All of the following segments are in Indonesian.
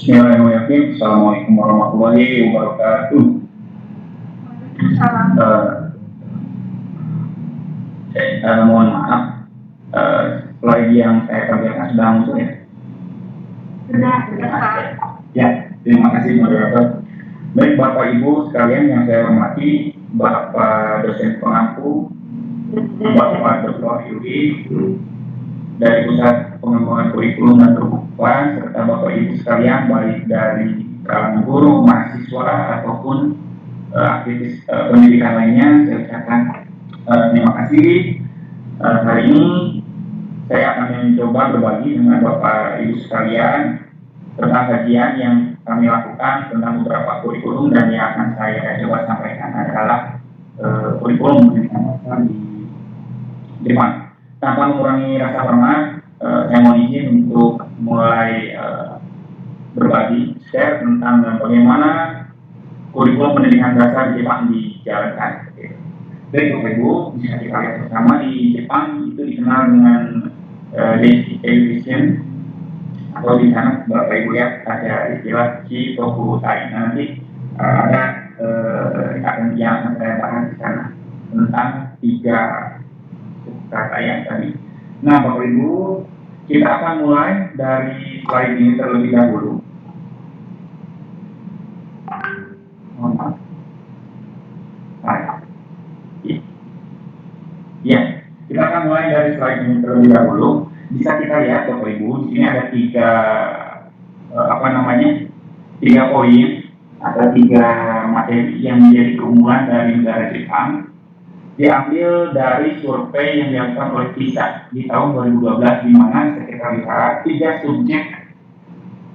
Bismillahirrahmanirrahim. Assalamualaikum warahmatullahi wabarakatuh. Uh, Mohon maaf, slide yang saya kerjakan sudah muncul ya? Sudah. Ya, terima kasih moderator. Baik Bapak Ibu sekalian yang saya hormati, Bapak dosen pengampu, Bapak Dr. Yudi dari Pusat Pengembangan Kurikulum dan Perbukuan, serta Bapak Ibu sekalian baik dari kalangan guru, mahasiswa ataupun aktivis pendidikan lainnya, saya ucapkan terima kasih. Hari ini saya akan mencoba berbagi dengan Bapak Ibu sekalian tentang kajian yang kami lakukan tentang beberapa kurikulum, dan yang akan saya coba sampaikan adalah kurikulum pendidikan di Jepang. Tanpa mengurangi rasa hormat, saya mohon izin untuk mulai berbagi share tentang bagaimana kurikulum pendidikan dasar di Jepang dijalankan. Baik Bapak Ibu, bisa kita lihat bersama di Jepang itu dikenal dengan basic education, atau di sana Bapak Ibu lihat ada istilah Shitokutai. Nanti ada yang akan saya bahas di sana tentang 3 kata yang tadi. Nah Bapak Ibu, kita akan mulai dari slide ini terlebih dahulu. Ya, kita akan mulai dari slide ini terlebih dahulu. Bisa kita lihat Bapak Ibu, di sini ada 3 poin atau 3 materi yang menjadi keunggulan dari negara Jepang, diambil dari survei yang dilakukan oleh PISA di tahun 2012, di mana kita lihat 3 subjek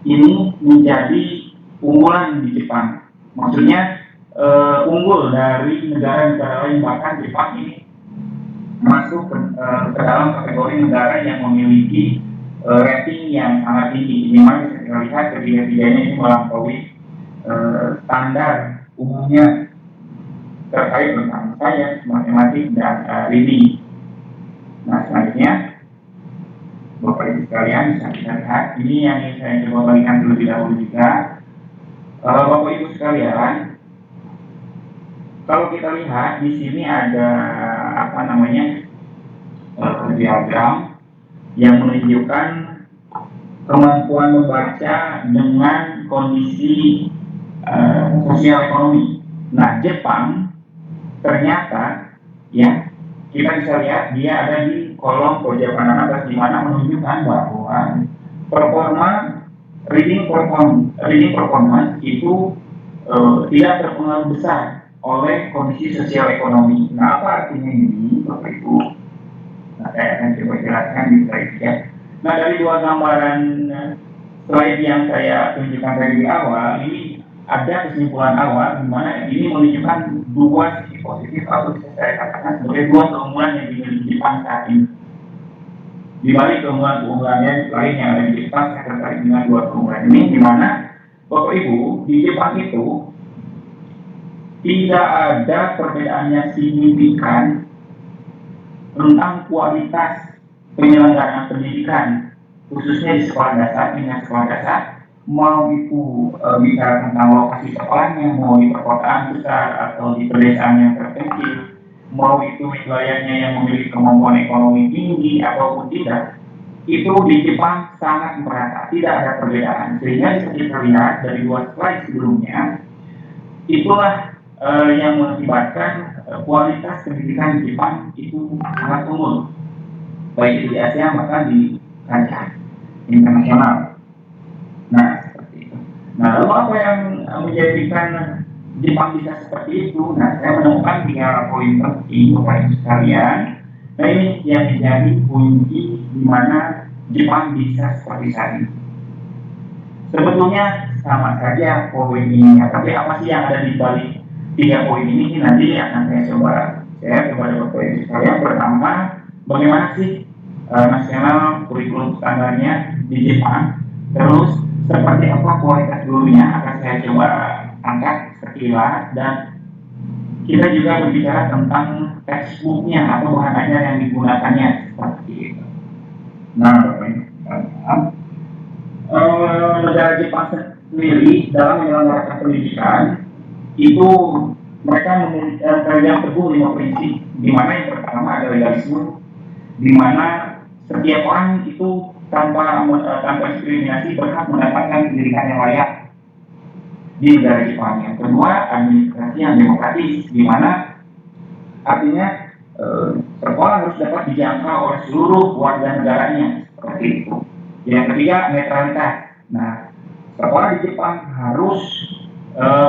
ini menjadi unggulan di Jepang. Maksudnya unggul dari negara-negara lain, bahkan Jepang ini masuk ke dalam kategori negara yang memiliki rating yang sangat tinggi. Memang kita lihat ketiga-tiganya ini melampaui standar umumnya terkait tentang sains, matematik, dan reading. Nah selanjutnya Bapak Ibu sekalian bisa kita lihat, ini yang saya coba bagikan terlebih dahulu juga. Bapak Ibu sekalian, kalau kita lihat di sini ada diagram yang menunjukkan kemampuan membaca dengan kondisi sosial ekonomi. Nah Jepang ternyata ya kita bisa lihat dia ada di kolom pojok kanan atas, di mana menunjukkan bahwa reading performance itu tidak terpengaruh besar oleh kondisi sosial ekonomi. Nah apa artinya ini Bapak Ibu? Nah, saya akan coba jelaskan di slide ya. Nah dari 2 gambaran slide yang saya tunjukkan tadi di awal, ini ada kesimpulan awal di mana ini menunjukkan 2 sisi positif, atau bisa saya katakan sebagai 2 keunggulan yang dimiliki Jepang saat ini. Di balik keunggulan-keunggulannya lain yang ada di Jepang, saya tertarik dengan 2 keunggulan ini, di mana Bapak Ibu di Jepang itu tidak ada perbedaan yang signifikan tentang kualitas penyelenggaraan pendidikan, khususnya di sekolah dasar hingga sekolah dasar, mau itu bicara tentang lokasi sekolahnya, mau di perkotaan besar atau di pedesaan yang terpencil, mau itu wilayahnya yang memiliki kemampuan ekonomi tinggi ataupun tidak, itu di Jepang sangat merata, tidak ada perbedaan. Sehingga seperti terlihat dari 2 slide sebelumnya, itulah yang mengakibatkan kualitas pendidikan di Jepang itu sangat unggul, baik itu di Asia maupun di kancah internasional. Nah seperti itu. Nah lalu apa yang menjadikan Jepang bisa seperti itu? Nah saya menemukan 3 poin penting Bapak Ibu sekalian. Nah ini yang menjadi kunci di mana Jepang bisa seperti saat ini. Sebetulnya sama saja poin ini, tapi apa sih yang ada di balik 3 poin ini? Nanti akan saya coba share kepada Bapak Ibu sekalian. Pertama, bagaimana sih nasional kurikulum standarnya di Jepang? Terus seperti apa kualitas gurunya, akan saya coba angkat sekilas, dan kita juga berbicara tentang textbooknya atau bahan ajar yang digunakannya seperti itu. Nah, negara Jepang sendiri dalam menyelenggarakan pendidikan itu mereka memiliki yang teguh 5 prinsip, di mana yang pertama ada legalisme, di mana setiap orang itu tanpa diskriminasi berhak mendapatkan pendidikan yang layak di negara Jepang. Yang kedua, administrasi yang demokratis, di mana artinya sekolah harus dapat dijangkau oleh seluruh warga negaranya, seperti itu. Yang ketiga, netralitas. Nah, sekolah di Jepang harus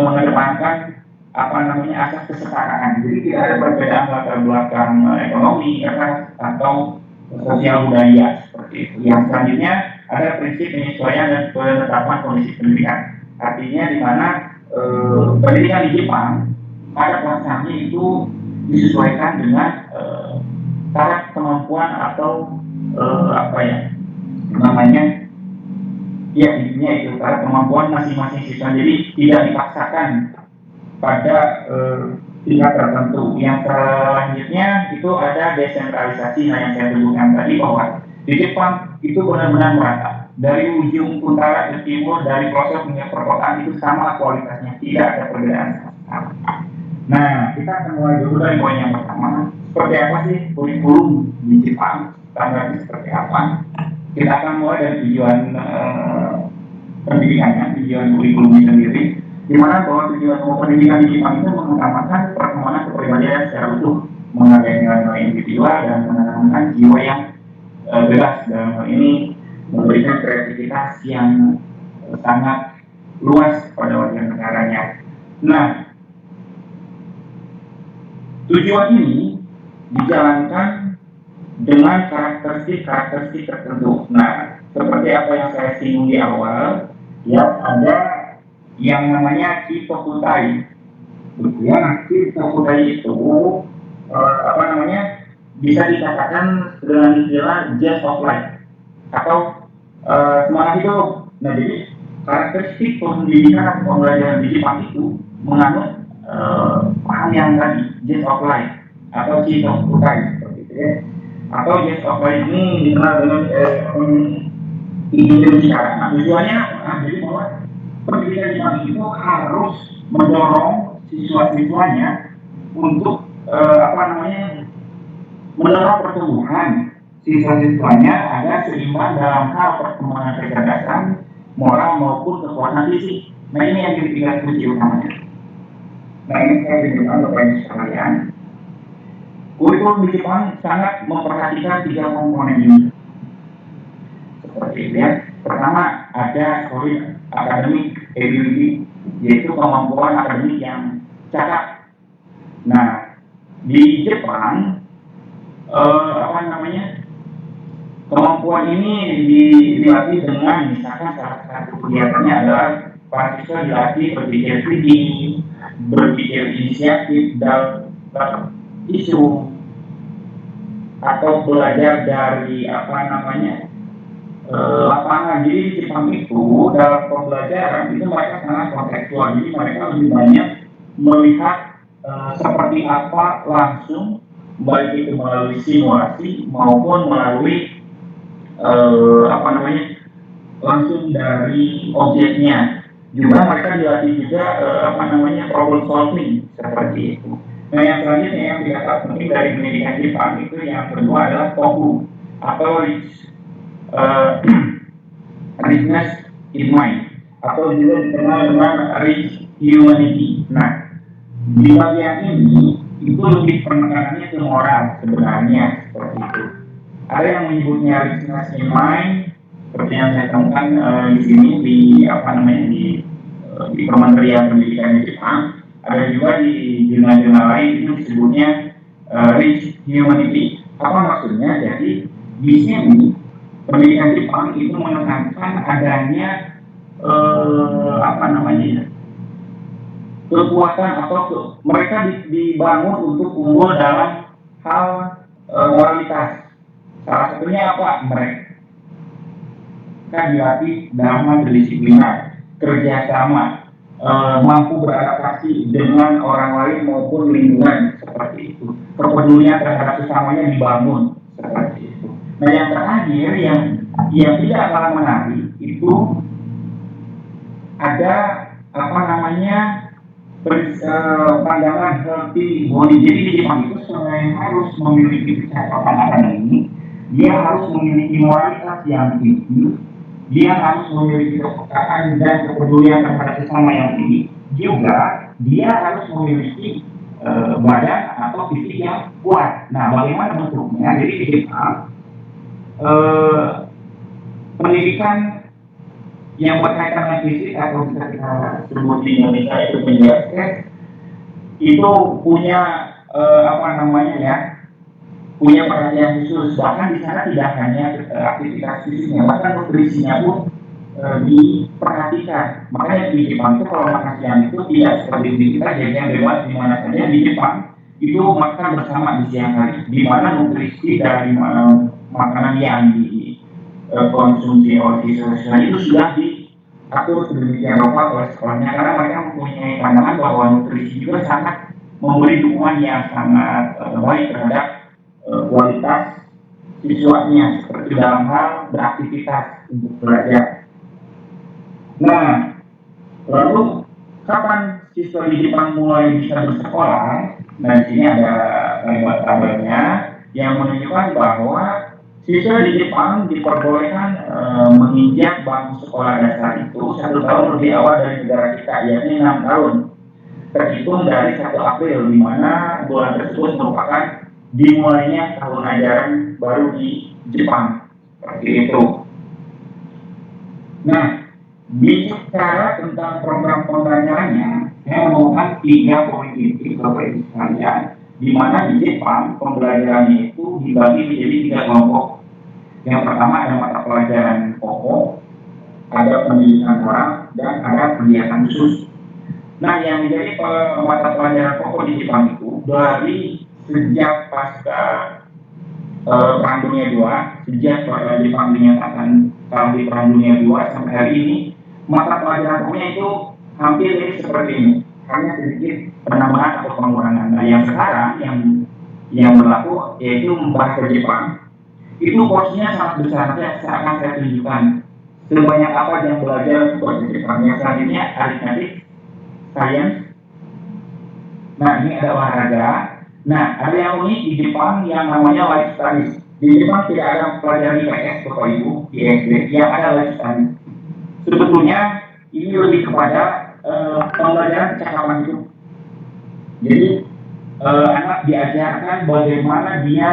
mengedepankan asas kesetaraan. Jadi tidak ada perbedaan latar belakang ekonomi, atau sosial budaya, seperti itu. Yang selanjutnya ada prinsip penyesuaian dan penetapan kondisi pendidikan. Artinya di mana pendidikan di Jepang pada pelaksanaannya itu disesuaikan dengan taraf kemampuan atau intinya itu taraf kemampuan masing-masing siswa. Jadi tidak dipaksakan pada tingkat tertentu. Yang selanjutnya itu ada desentralisasi. Nah, yang saya sebutkan tadi bahwa di Jepang itu benar-benar merata. Dari ujung utara ke timur, dari pelosok hingga perkotaan itu sama kualitasnya, tidak ada perbedaan. Nah, kita akan mulai dulu dari poin yang pertama. Seperti apa sih kurikulum di Jepang? Standarnya seperti apa? Kita akan mulai dari tujuan pendidikannya, tujuan kurikulum sendiri. Di mana bahwa tujuan pendidikan di Jepang itu mengutamakan perkembangan kepribadian secara utuh, menghargai nilai-nilai individual dan menanamkan jiwa yang bebas. Dalam hal ini memberikan kreativitas yang sangat luas pada warga negaranya. Nah, tujuan ini dijalankan dengan karakteristik tertentu. Nah, seperti apa yang saya singgung di awal, ya ada yang namanya Kitokutai. Nah, Kitokutai itu bisa dikatakan dengan istilah Jazz of Life atau semangat hidup. Nah, jadi karakteristik pendidikan pembelajaran di Jepang itu menganut paham yang tadi, Jazz of Life atau Kitokutai, seperti itu ya. Atau Jazz of Life ini dikenal dengan Indonesia. Nah, tujuannya apa? Jadi bahwa pendidikan Jepang itu harus mendorong siswa-siswanya untuk mendorong pertumbuhan siswa-siswanya agar seimbang dalam hal perkembangan kecerdasan, moral maupun kekuatan fisik. Nah, ini yang ketiga kunci utamanya. Nah, ini saya tunjukkan kepada sekalian. Kurikulum di Jepang sangat memperhatikan 3 komponen ini. Seperti itu ya. Pertama, ada solid academic ability, yaitu kemampuan akademik yang cakap. Nah, di Jepang kemampuan ini dilatih dengan misalkan salah satu kegiatannya adalah para siswa dilatih berpikir kritis, berpikir inisiatif dalam isu, atau belajar dari lapangan. Jadi di Jepang itu dalam pembelajaran itu mereka sangat kontekstual. Jadi mereka lebih banyak melihat seperti apa langsung, baik itu melalui simulasi maupun melalui langsung dari objeknya. Juga mereka dilatih juga problem solving, seperti itu. Nah, yang selanjutnya yang tidak kalah penting dari pendidikan Jepang itu yang kedua adalah toku atau richness in mind, atau juga dikenal dengan rich humanity. Nah, di bagian ini itu lebih penekanannya ke moral sebenarnya, seperti itu. Ada yang menyebutnya richness in mind, seperti yang saya temukan di sini di Kementerian Pendidikan di Jepang. Ada juga di jurnal-jurnal lain itu disebutnya rich humanity. Apa maksudnya? Jadi di sini pendidikan Jepang itu menekankan adanya kekuatan atau mereka dibangun untuk unggul dalam hal moralitas. Salah satunya apa? Mereka dilatih dalam kedisiplinan, kerjasama, mampu beradaptasi dengan orang lain maupun lingkungan, seperti itu. Kepedulian terhadap sesamanya dibangun, seperti itu. Nah, yang terakhir yang tidak kalah menarik itu ada apa namanya pandangan healthy body. Jadi di Jepang itu selain harus memiliki kecakapan akademik, dia harus memiliki moralitas yang tinggi, dia harus memiliki kepekaan dan kepedulian terhadap sesama yang tinggi, juga dia harus memiliki badan atau fisik yang kuat. Nah, bagaimana bentuknya? Jadi di Jepang pendidikan yang berkaitan dengan fisik atau bisa kita sebut di Indonesia itu pendidikan itu punya apa namanya ya, punya perhatian khusus. Bahkan di sana tidak hanya aktivitas fisiknya, bahkan nutrisinya pun diperhatikan. Makanya di Jepang itu kalau makan siang itu tidak seperti di kita jajan bebas di mana saja. Di Jepang itu makan bersama di siang hari, di mana nutrisi dari makanan yang dikonsumsi oleh siswa itu sudah diatur sedemikian rupa oleh sekolahnya, karena mereka mempunyai pandangan bahwa nutrisi juga sangat memberi dukungan yang sangat baik terhadap kualitas siswanya, seperti dalam hal beraktivitas untuk belajar. Nah, lalu kapan siswa di Jepang mulai bisa bersekolah? Nah, di sini ada tabelnya yang menunjukkan bahwa siswa di Jepang diperbolehkan menginjak bangku sekolah dasar itu 1 tahun lebih awal dari negara kita, yakni 6 tahun, terhitung dari 1 April, di mana bulan tersebut merupakan dimulainya tahun ajaran baru di Jepang. Seperti itu. Nah, bicara tentang program pembelajarannya, saya menemukan 3 poin inti Bapak Ibu sekalian, di mana di Jepang pembelajarannya itu dibagi menjadi 3 kelompok. Yang pertama ada mata pelajaran pokok, ada pendidikan moral, dan ada kegiatan khusus. Nah, yang menjadi mata pelajaran pokok di Jepang itu dari sejak pasca Perang Dunia II, sejak Jepang dinyatakan kalah di Perang Dunia II sampai hari ini, mata pelajaran pokoknya itu hampir seperti ini, hanya sedikit penambahan atau pengurangan. Nah, yang sekarang yang berlaku yaitu bahasa Jepang, itu porsinya sangat besar. Akan saya tunjukkan sebanyak apa yang belajar bahasa Jepang. Yang selanjutnya aritmatik, sains. Nah, ini ada olahraga. Nah, ada yang unik di Jepang yang namanya life studies. Di Jepang tidak ada pelajaran IPS, Bapak Ibu, di SD, yang ada life studies. Sebetulnya ini lebih kepada pembelajaran kecakapan hidup. Jadi anak diajarkan bagaimana dia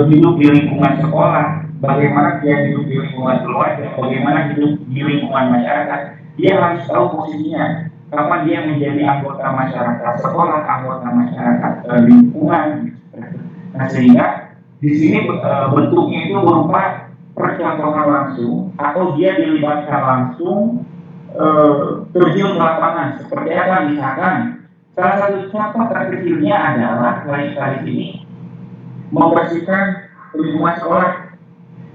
hidup di lingkungan sekolah, bagaimana dia hidup di lingkungan keluarga, bagaimana hidup di lingkungan masyarakat. Dia harus tahu posisinya, kapan dia menjadi anggota masyarakat sekolah, anggota masyarakat lingkungan. Nah, sehingga di sini bentuknya itu berupa percontohan langsung, atau dia dilibatkan langsung terjun ke lapangan. Seperti apa? Misalkan salah satu contoh terkecilnya adalah kali ini membersihkan lingkungan sekolah.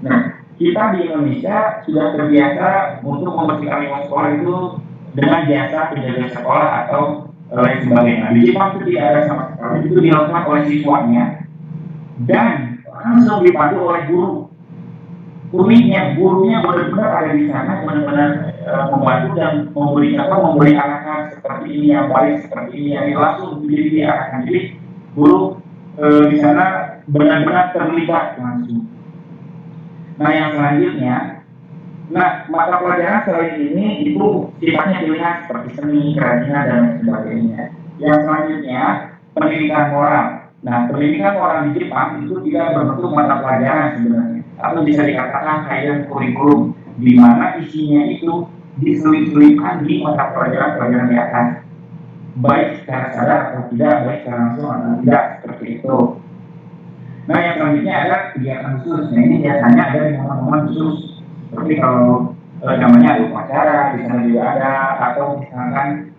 Nah, kita di Indonesia sudah terbiasa untuk membersihkan lingkungan sekolah itu dengan jasa penjaga sekolah atau lain sebagainya. Di Jepang itu tidak ada sama sekali, itu dilakukan oleh siswanya dan langsung dipandu oleh guru. Uniknya, gurunya benar-benar ada di sana, benar-benar membantu dan memberi arahan seperti ini yang baik, seperti ini yang langsung menjadi diarahkan. Jadi guru di sana benar-benar terlibat langsung. Nah, yang selanjutnya, mata pelajaran selain ini itu sifatnya pilihan seperti seni, kerajinan, dan lain sebagainya. Yang selanjutnya, pendidikan moral. Nah, pendidikan moral di Jepang itu tidak berbentuk mata pelajaran sebenarnya, atau bisa dikatakan hidden kurikulum, di mana isinya itu diselip-selipkan di mata pelajaran-pelajaran di atas, baik secara sadar atau tidak, baik secara langsung atau tidak, seperti itu. Nah, yang selanjutnya ada kegiatan khusus. Nah, ini biasanya ada di momen-momen khusus, seperti kalau namanya ada upacara, di sana juga ada, atau misalkan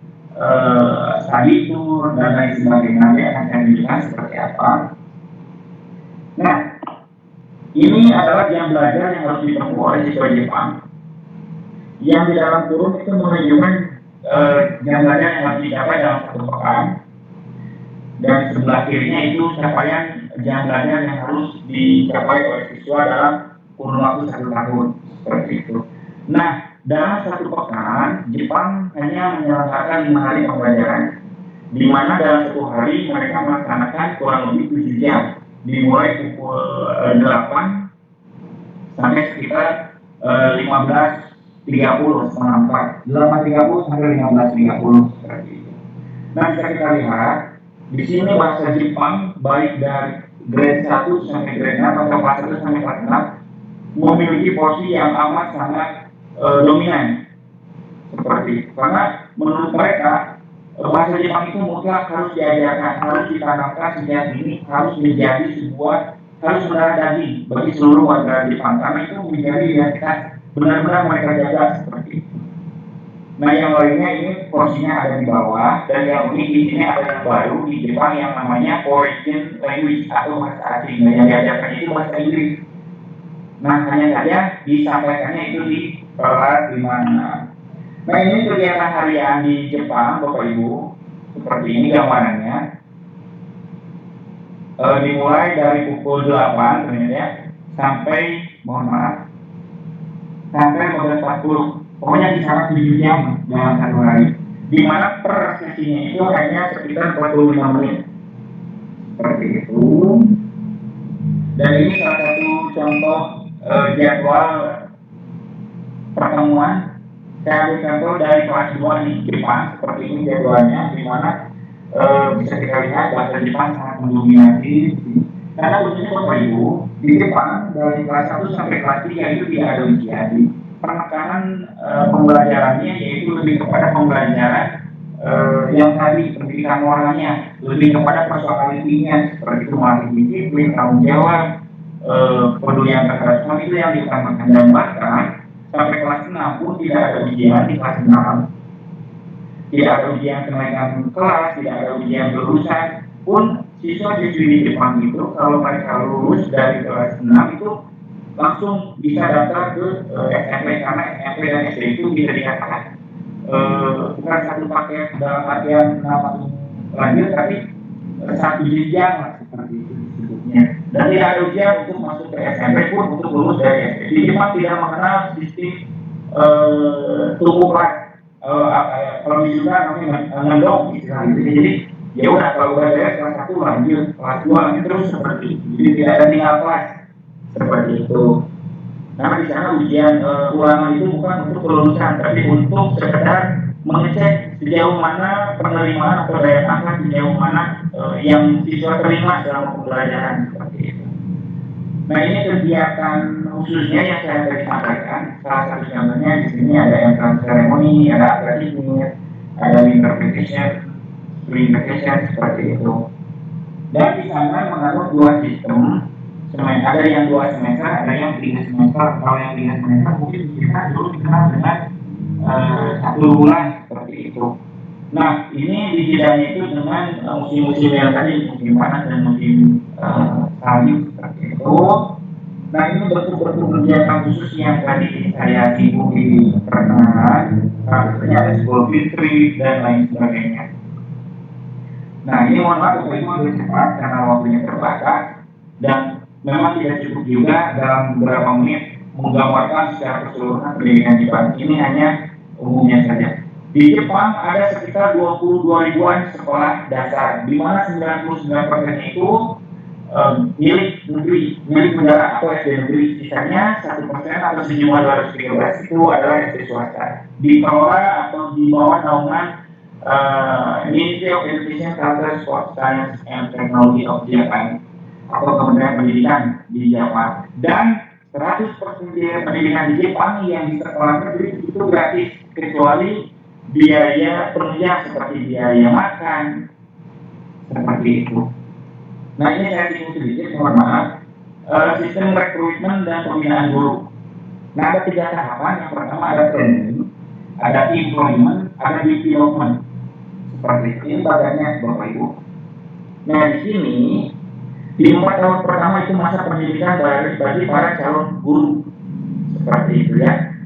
study tour dan lain sebagainya. Nanti akan saya tunjukkan seperti apa. Nah, ini adalah jam belajar yang harus ditempuh oleh siswa Jepang. Yang di dalam kurung itu menunjukkan jam belajar yang harus dicapai dalam 1 pekan. Dan sebelah kirinya itu capaian jam belajar yang harus dicapai oleh siswa dalam kurun waktu 1 tahun. Seperti itu. Nah, dalam satu pekan Jepang hanya menyelenggarakan 5 hari pembelajaran, di mana dalam satu hari mereka melaksanakan kurang lebih 7 jam, dimulai pukul 8 sampai sekitar 15.30 setengah 4, 8.30 sampai 15.30 seperti itu. Nah, bisa kita lihat di sini bahasa Jepang baik dari grade 1 sampai grade 6 atau kelas 1 sampai kelas 6 memiliki posisi yang amat sangat dominan seperti itu. Karena menurut mereka bahasa Jepang itu mutlak harus diajarkan, harus ditanamkan sejak dini, harus menjadi sebuah, harus mendarah daging bagi seluruh warga Jepang, karena itu menjadi identitas benar-benar mereka jaga seperti itu. Nah, yang lainnya ini porsinya ada di bawah, dan yang unik di sini ada yang baru di Jepang yang namanya origin language atau bahasa asing. Nah, yang diajarkan itu bahasa Inggris. Nah, hanya saja disampaikannya itu di kelas 5. Nah, ini kegiatan harian di Jepang, Bapak Ibu. Seperti ini gambarannya. Dimulai dari pukul 8 ternyata sampai, mohon maaf, sampai 15.40. Pokoknya di sana 7 jam dalam satu hari. Di mana per sesinya itu hanya sekitar 45 menit. Seperti itu. Dan ini salah satu contoh jadwal pertemuan. Saya ambil contoh dari kelas 2 di Jepang, seperti ini jadwalnya, di mana bisa kita lihat bahasa Jepang sangat mendominasi. Karena khususnya Bapak Ibu, di Jepang dari kelas 1 sampai kelas 3 itu tidak ada ujian. Penekanan pembelajarannya yaitu lebih kepada pembelajaran yang tadi pendidikan moralnya, lebih kepada personalitinya, seperti itu memiliki disiplin, tanggung jawab, kepedulian terhadap semua itu yang diutamakan. Dan bahkan sampai kelas 6 pun tidak ada ujian di kelas 6, tidak ada ujian kenaikan kelas, tidak ada ujian lulusan pun. Siswa-siswi di Jepang itu kalau mereka lulus dari kelas 6 itu langsung bisa daftar ke SMP, karena SMP dan SD itu bisa dikatakan bukan satu paket dalam artian langsung lanjut, tapi satu jenjang lah seperti itu disebutnya. Dan tidak ada ujian untuk masuk ke SMP pun untuk lulus dari SD. Di Jepang tidak mengenal sistem tunggu kelas, kalau juga namanya ngendong istilahnya. Jadi ya udah, kalau udah beres kelas 1 lanjut, kelas 2 lanjut terus seperti itu. Jadi tidak ada tinggal kelas seperti itu. Karena di sana ujian ulangan itu bukan untuk kelulusan, tapi untuk sekedar mengecek sejauh mana penerimaan atau daya tangkap, sejauh mana yang siswa terima dalam pembelajaran seperti itu. Nah, ini kegiatan khususnya yang saya tadi sampaikan. Salah satu contohnya di sini ada entrance ceremony, ada akademik, ada interpretation, seperti itu. Dan di sana menganut 2 sistem. Ada yang 2 semester, ada yang 3 semester. Kalau yang 3 semester mungkin kita dulu dikenal dengan 1 bulan seperti itu. Nah, ini dijelaskan itu dengan musim-musim yang tadi, musim panas dan musim salju seperti itu. Nah, ini bentuk-bentuk kegiatan khusus yang tadi saya singgung di pertengahan, seperti ada school retreat dan lain sebagainya. Nah, ini mohon maaf Bapak Ibu agak cepat karena waktunya terbatas, dan memang tidak cukup juga dalam beberapa menit menggambarkan secara keseluruhan pendidikan Jepang. Ini hanya umumnya saja. Di Jepang ada sekitar 22 ribuan sekolah dasar, di mana 99% itu milik negeri, milik negara atau SD negeri. Sisanya 1% atau sejumlah 213 itu adalah SD swasta, dikelola atau di bawah naungan Ministry of Education, Culture, Sport, Science, and Technology of Japan atau Kementerian Pendidikan di Jepang. Dan 100% biaya pendidikan di Jepang yang di sekolah negeri itu gratis, kecuali biaya penunjang seperti biaya makan, seperti itu. Nah, ini saya singgung sedikit, mohon maaf. Sistem rekrutmen dan pembinaan guru. Nah, ada 3 tahapan. Yang pertama ada training, ada employment, ada development. Seperti itu. Ini bagiannya Bapak Ibu. Nah, di sini di 4 tahun pertama itu masa pendidikan bagi para calon guru. Seperti itu ya.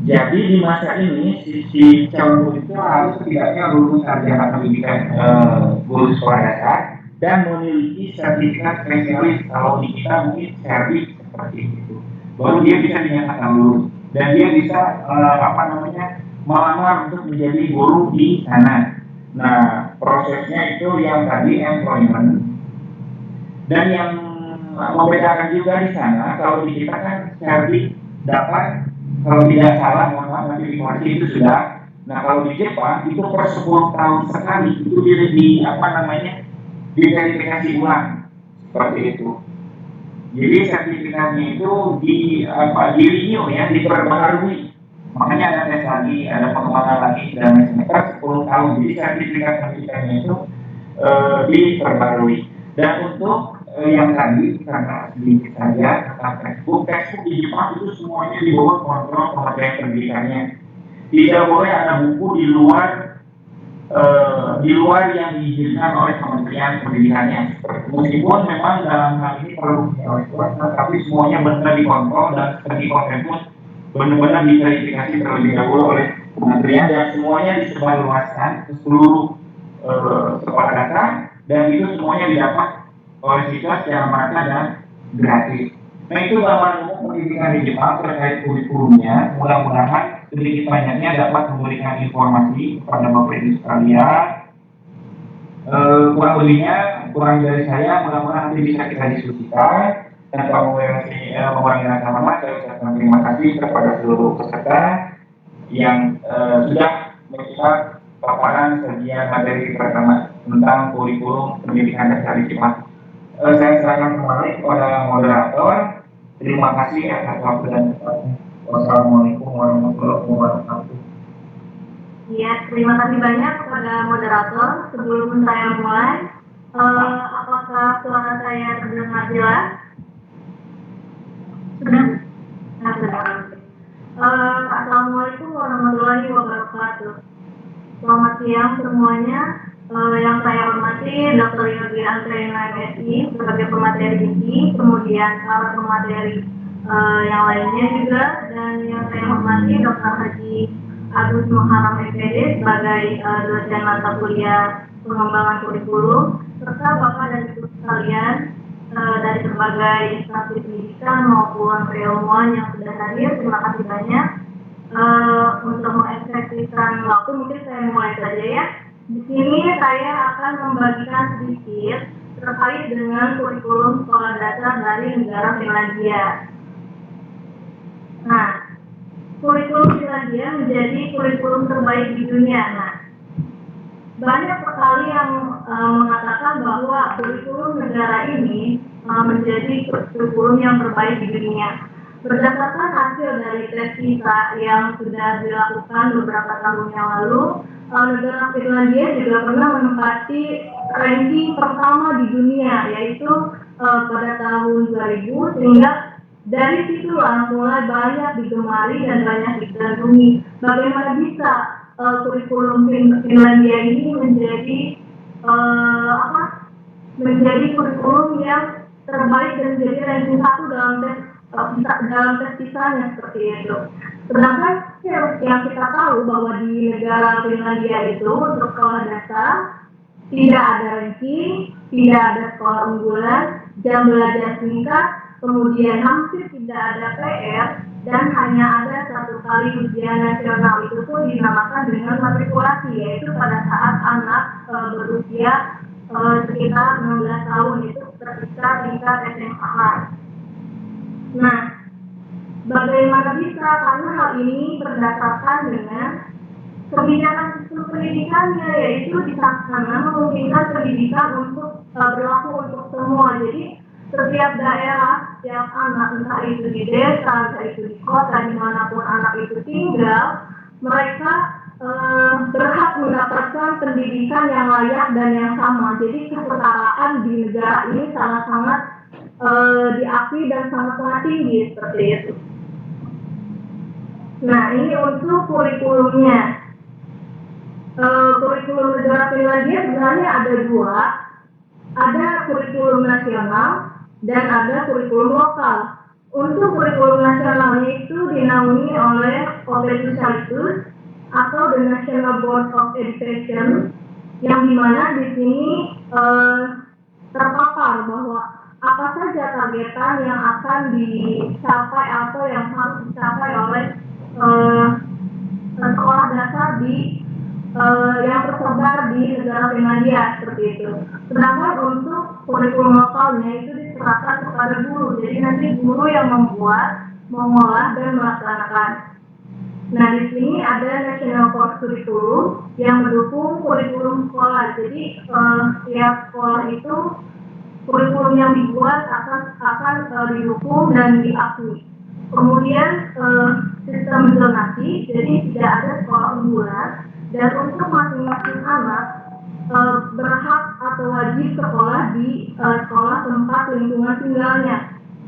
Jadi di masa ini si calon guru itu harus setidaknya lulus sarjana pendidikan guru sekolah dasar dan memiliki sertifikat spesialis, kalau di kita mungkin servis seperti itu. Baru dia bisa dinyatakan lulus. dan dia bisa melamar untuk menjadi guru di sana. Nah, prosesnya itu yang tadi employment, dan yang membedakan juga di sana, kalau di kita kan Serdi dapat, kalau tidak salah, mohon maaf nanti informasi itu sudah. Nah, kalau di Jepang itu per 10 tahun sekali itu diverifikasi ulang seperti itu. Jadi sertifikatnya itu di renew ya, diperbaharui. Makanya ada tes lagi, ada pengembangan lagi dan per 10 tahun. Jadi sertifikatnya itu diperbarui. Dan untuk yang tadi karena sedikit saja tentang textbook di Jepang itu semuanya di bawah kontrol Kementerian Pendidikannya. Tidak boleh ada buku di luar yang diizinkan oleh Kementerian Pendidikannya. Meskipun memang dalam hal ini perlu oleh swasta, tapi semuanya benar dikontrol dan segi konten pun benar-benar diverifikasi terlebih dahulu oleh Kementerian dan semuanya disebarluaskan ke seluruh sekolah dasar, dan itu semuanya didapat oleh siswa secara merata dan gratis. Nah, itu gambaran umum pendidikan di Jepang terkait kurikulumnya. Mudah-mudahan sedikit banyaknya dapat memberikan informasi kepada Bapak Ibu sekalian. Kurang lebihnya, kurang dari saya, mudah-mudahan nanti bisa kita diskusikan. Dan kalau mengurangi rasa hormat, saya ucapkan terima kasih kepada seluruh peserta yang sudah melihat paparan sajian materi pertama tentang kurikulum pendidikan dasar di Jepang. Saya serahkan kembali kepada moderator. Terima kasih atas waktu dan kesempatan. Wassalamualaikum warahmatullahi wabarakatuh. Ya, terima kasih banyak kepada moderator. Sebelum saya mulai, apakah suara saya terdengar jelas? Sudah? Assalamualaikum warahmatullahi wabarakatuh. Selamat siang semuanya. Yang saya hormati Dr. Yogi Antrena MSI sebagai pemateri ini, kemudian para pemateri yang lainnya juga, dan yang saya hormati Dr. Haji Agus Muharam MPD sebagai dosen mata kuliah pengembangan kurikulum, serta Bapak dan Ibu sekalian dari berbagai instansi pendidikan maupun keilmuan yang sudah hadir. Terima kasih banyak. Untuk mengefektifkan waktu, mungkin saya mulai saja ya. Di sini saya akan membagikan sedikit terkait dengan kurikulum sekolah dasar dari negara Finlandia. Nah, kurikulum Finlandia menjadi kurikulum terbaik di dunia. Nah, banyak sekali yang mengatakan bahwa kurikulum negara ini menjadi kurikulum yang terbaik di dunia. Berdasarkan hasil dari tes PISA yang sudah dilakukan beberapa tahun yang lalu, negara Finlandia juga pernah menempati ranking pertama di dunia, yaitu pada tahun 2000, sehingga dari situlah mulai banyak digemari dan banyak digandrungi. Bagaimana bisa kurikulum Finlandia ini menjadi kurikulum yang terbaik dan menjadi ranking 1 dalam tes PISA-nya seperti itu. Sedangkan yang kita tahu bahwa di negara Finlandia itu untuk sekolah dasar tidak ada ranking, tidak ada sekolah unggulan, jam belajar singkat, kemudian hampir tidak ada PR, dan hanya ada satu kali ujian nasional, itu pun dinamakan dengan matrikulasi, yaitu pada saat anak berusia sekitar 16 tahun, itu ketika tingkat SMA. Nah, bagaimana bisa? Karena hal ini berdasarkan dengan kebijakan sistem pendidikannya, yaitu di sana memungkinkan pendidikan untuk berlaku untuk semua. Jadi setiap daerah, setiap anak, entah itu di desa, entah itu di kota, dimanapun anak itu tinggal, mereka berhak mendapatkan pendidikan yang layak dan yang sama. Jadi kesetaraan di negara ini sangat-sangat diakui dan sangat-sangat tinggi seperti itu. Nah, ini untuk kurikulumnya. Kurikulum negara Finlandia sebenarnya ada dua. Ada kurikulum nasional dan ada kurikulum lokal. Untuk kurikulum nasionalnya itu dinaungi oleh OPECUSALITUS atau The National Board of Education, yang dimana di sini terpapar bahwa apa saja targetan yang akan dicapai atau yang harus dicapai oleh eh, sekolah dasar di yang tersebar di negara Finlandia seperti itu. Sedangkan untuk kurikulum lokalnya itu diserahkan kepada guru. Jadi nanti guru yang membuat, mengolah dan melaksanakan. Nah, di sini ada National Course Curriculum yang mendukung kurikulum sekolah. Jadi tiap sekolah itu kurikulum yang dibuat akan didukung dan diakui. Kemudian sistem zonasi, jadi tidak ada sekolah unggulan dan untuk masing-masing anak berhak atau wajib sekolah di sekolah tempat lingkungan tinggalnya.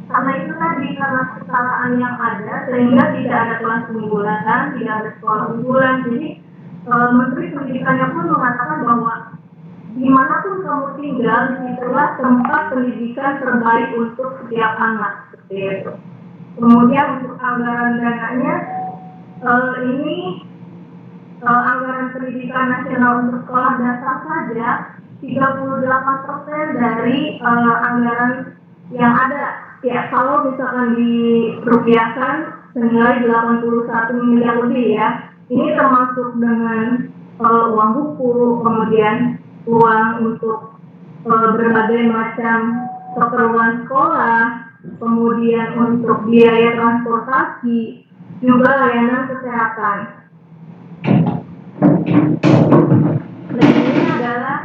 Karena itu tadi, karena kesetaraan yang ada sehingga tidak ada kelas unggulan, tidak ada sekolah unggulan. Jadi Menteri Pendidikannya pun mengatakan bahwa dimanapun kamu tinggal, disitulah tempat pendidikan terbaik untuk setiap anak, seperti itu. Kemudian untuk anggaran dananya, ini anggaran pendidikan nasional untuk sekolah dasar saja 38% dari anggaran yang ada. Ya, kalau misalkan dirupiahkan senilai 81 miliar lebih ya. Ini termasuk dengan uang buku, kemudian uang untuk berbagai macam keperluan sekolah, kemudian untuk biaya transportasi, juga layanan kesehatan. Dan ini adalah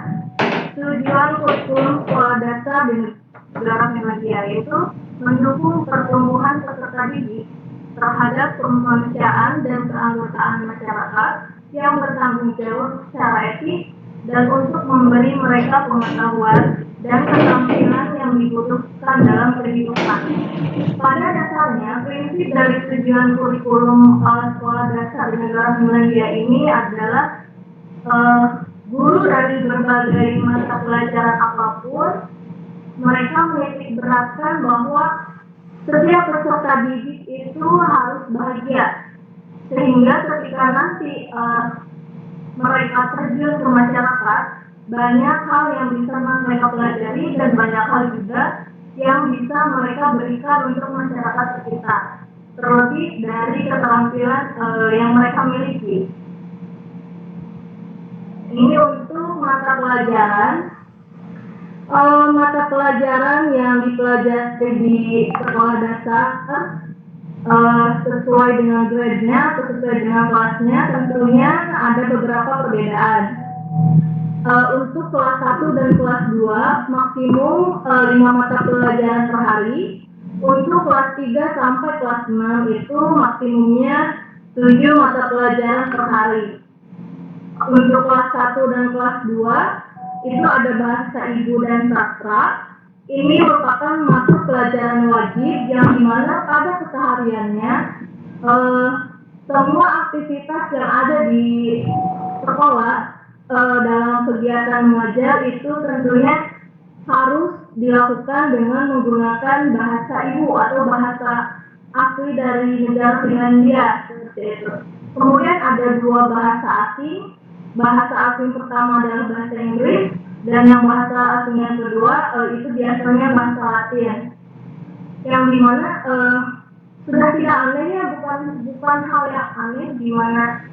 tujuan kurikulum sekolah dasar di negara Finlandia, yaitu mendukung pertumbuhan peserta didik terhadap kemanusiaan dan keanggotaan masyarakat yang bertanggung jawab secara etis dan untuk memberi mereka pengetahuan dan keterampilan yang dibutuhkan dalam kehidupan. Pada dasarnya, prinsip dari tujuan kurikulum sekolah dasar di negara Finlandia ini adalah guru dari berbagai mata pelajaran apapun, mereka menitik beratkan bahwa setiap peserta didik itu harus bahagia, sehingga ketika nanti mereka terjun ke masyarakat, banyak hal yang bisa mereka pelajari dan banyak hal juga yang bisa mereka berikan untuk masyarakat sekitar, terlebih dari keterampilan yang mereka miliki. Ini untuk mata pelajaran yang dipelajari di sekolah dasar sesuai dengan grade-nya atau sesuai dengan kelasnya, tentunya ada beberapa perbedaan. Untuk kelas 1 dan kelas 2 maksimum 5 mata pelajaran per hari. Untuk kelas 3 sampai kelas 6 itu maksimumnya 7 mata pelajaran per hari. Untuk kelas 1 dan kelas 2 itu ada bahasa ibu dan sastra. Ini merupakan mata pelajaran wajib yang dimana pada kesehariannya semua aktivitas yang ada di sekolah dalam kegiatan mengajar itu tentunya harus dilakukan dengan menggunakan bahasa ibu atau bahasa asli dari negara Finlandia, seperti itu. Kemudian ada 2 bahasa asing. Bahasa asing pertama adalah bahasa Inggris, dan yang bahasa asing yang kedua itu biasanya bahasa Latin. Yang dimana sudah tidak aneh ya, bukan hal yang aneh dimana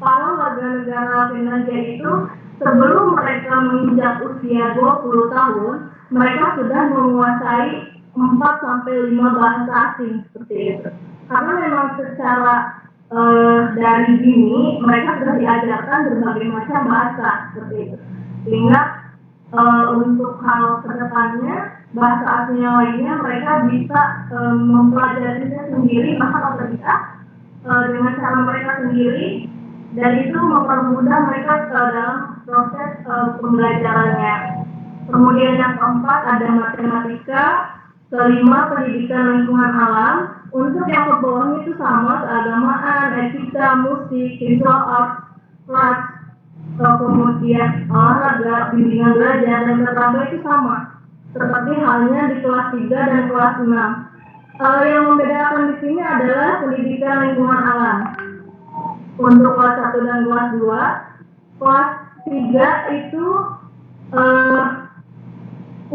para warga negara Finlandia itu sebelum mereka menginjak usia 20 tahun, mereka sudah menguasai 4-5 bahasa asing seperti itu. Karena memang secara dari dini mereka sudah diajarkan berbagai macam bahasa seperti itu. Sehingga untuk hal kedepannya bahasa asing yang lainnya mereka bisa mempelajarinya sendiri, bahkan otodidak dengan cara mereka sendiri, dan itu mempermudah mereka dalam proses pembelajarannya. Kemudian yang keempat ada matematika, kelima pendidikan lingkungan alam. Untuk yang ke bawahnya itu sama, keagamaan, etika, musik, visual art, craft, kemudian olahraga, bimbingan belajar, dan keterampilan itu sama. Seperti halnya di kelas 3 dan kelas 6. Yang membedakan di sini adalah pendidikan lingkungan alam. Untuk kelas 1 dan kelas 2, kelas 3 itu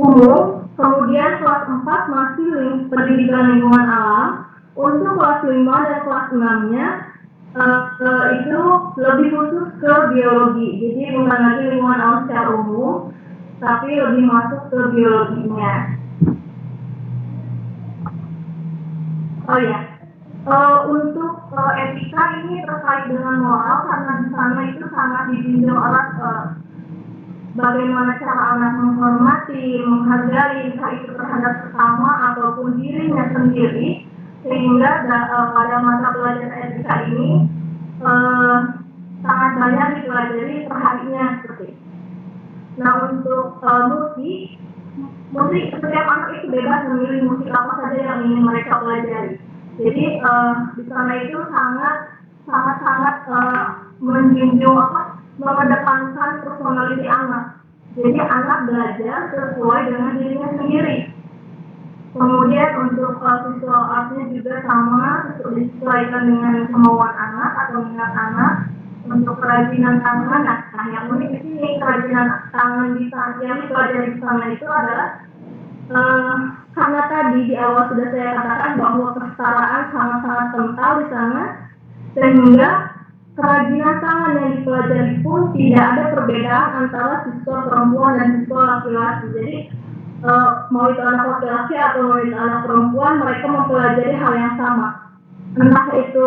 umum, kemudian kelas 4 masih pendidikan lingkungan alam, Untuk kelas 5 dan kelas 6-nya itu lebih khusus ke biologi. Jadi bukan lagi lingkungan alam secara umum, tapi lebih masuk ke biologinya. Oh ya, untuk etika ini terkait dengan moral karena di sana itu sangat dijunjung erat bagaimana cara anak menghormati, menghargai entah itu terhadap sesama ataupun dirinya sendiri, sehingga pada mata pelajaran etika ini sangat banyak dipelajari perharinya seperti itu. Nah untuk musik setiap anak itu bebas memilih musik apa saja yang ingin mereka pelajari. Jadi di sana itu sangat menjunjung mengedepankan personality anak. Jadi anak belajar sesuai dengan dirinya sendiri. Kemudian untuk visual artnya juga sama, disesuaikan dengan kemauan anak atau minat anak. Untuk kerajinan tangan, nah yang unik di sini kerajinan tangan di sana yang dipelajari di sana itu adalah karena tadi di awal sudah saya katakan bahwa kesetaraan sangat-sangat kental di sana, sehingga kerajinan tangan yang dipelajari pun tidak ada perbedaan antara siswa perempuan dan siswa laki-laki. Jadi mau itu anak laki-laki atau mau itu anak perempuan, mereka mempelajari hal yang sama. Entah itu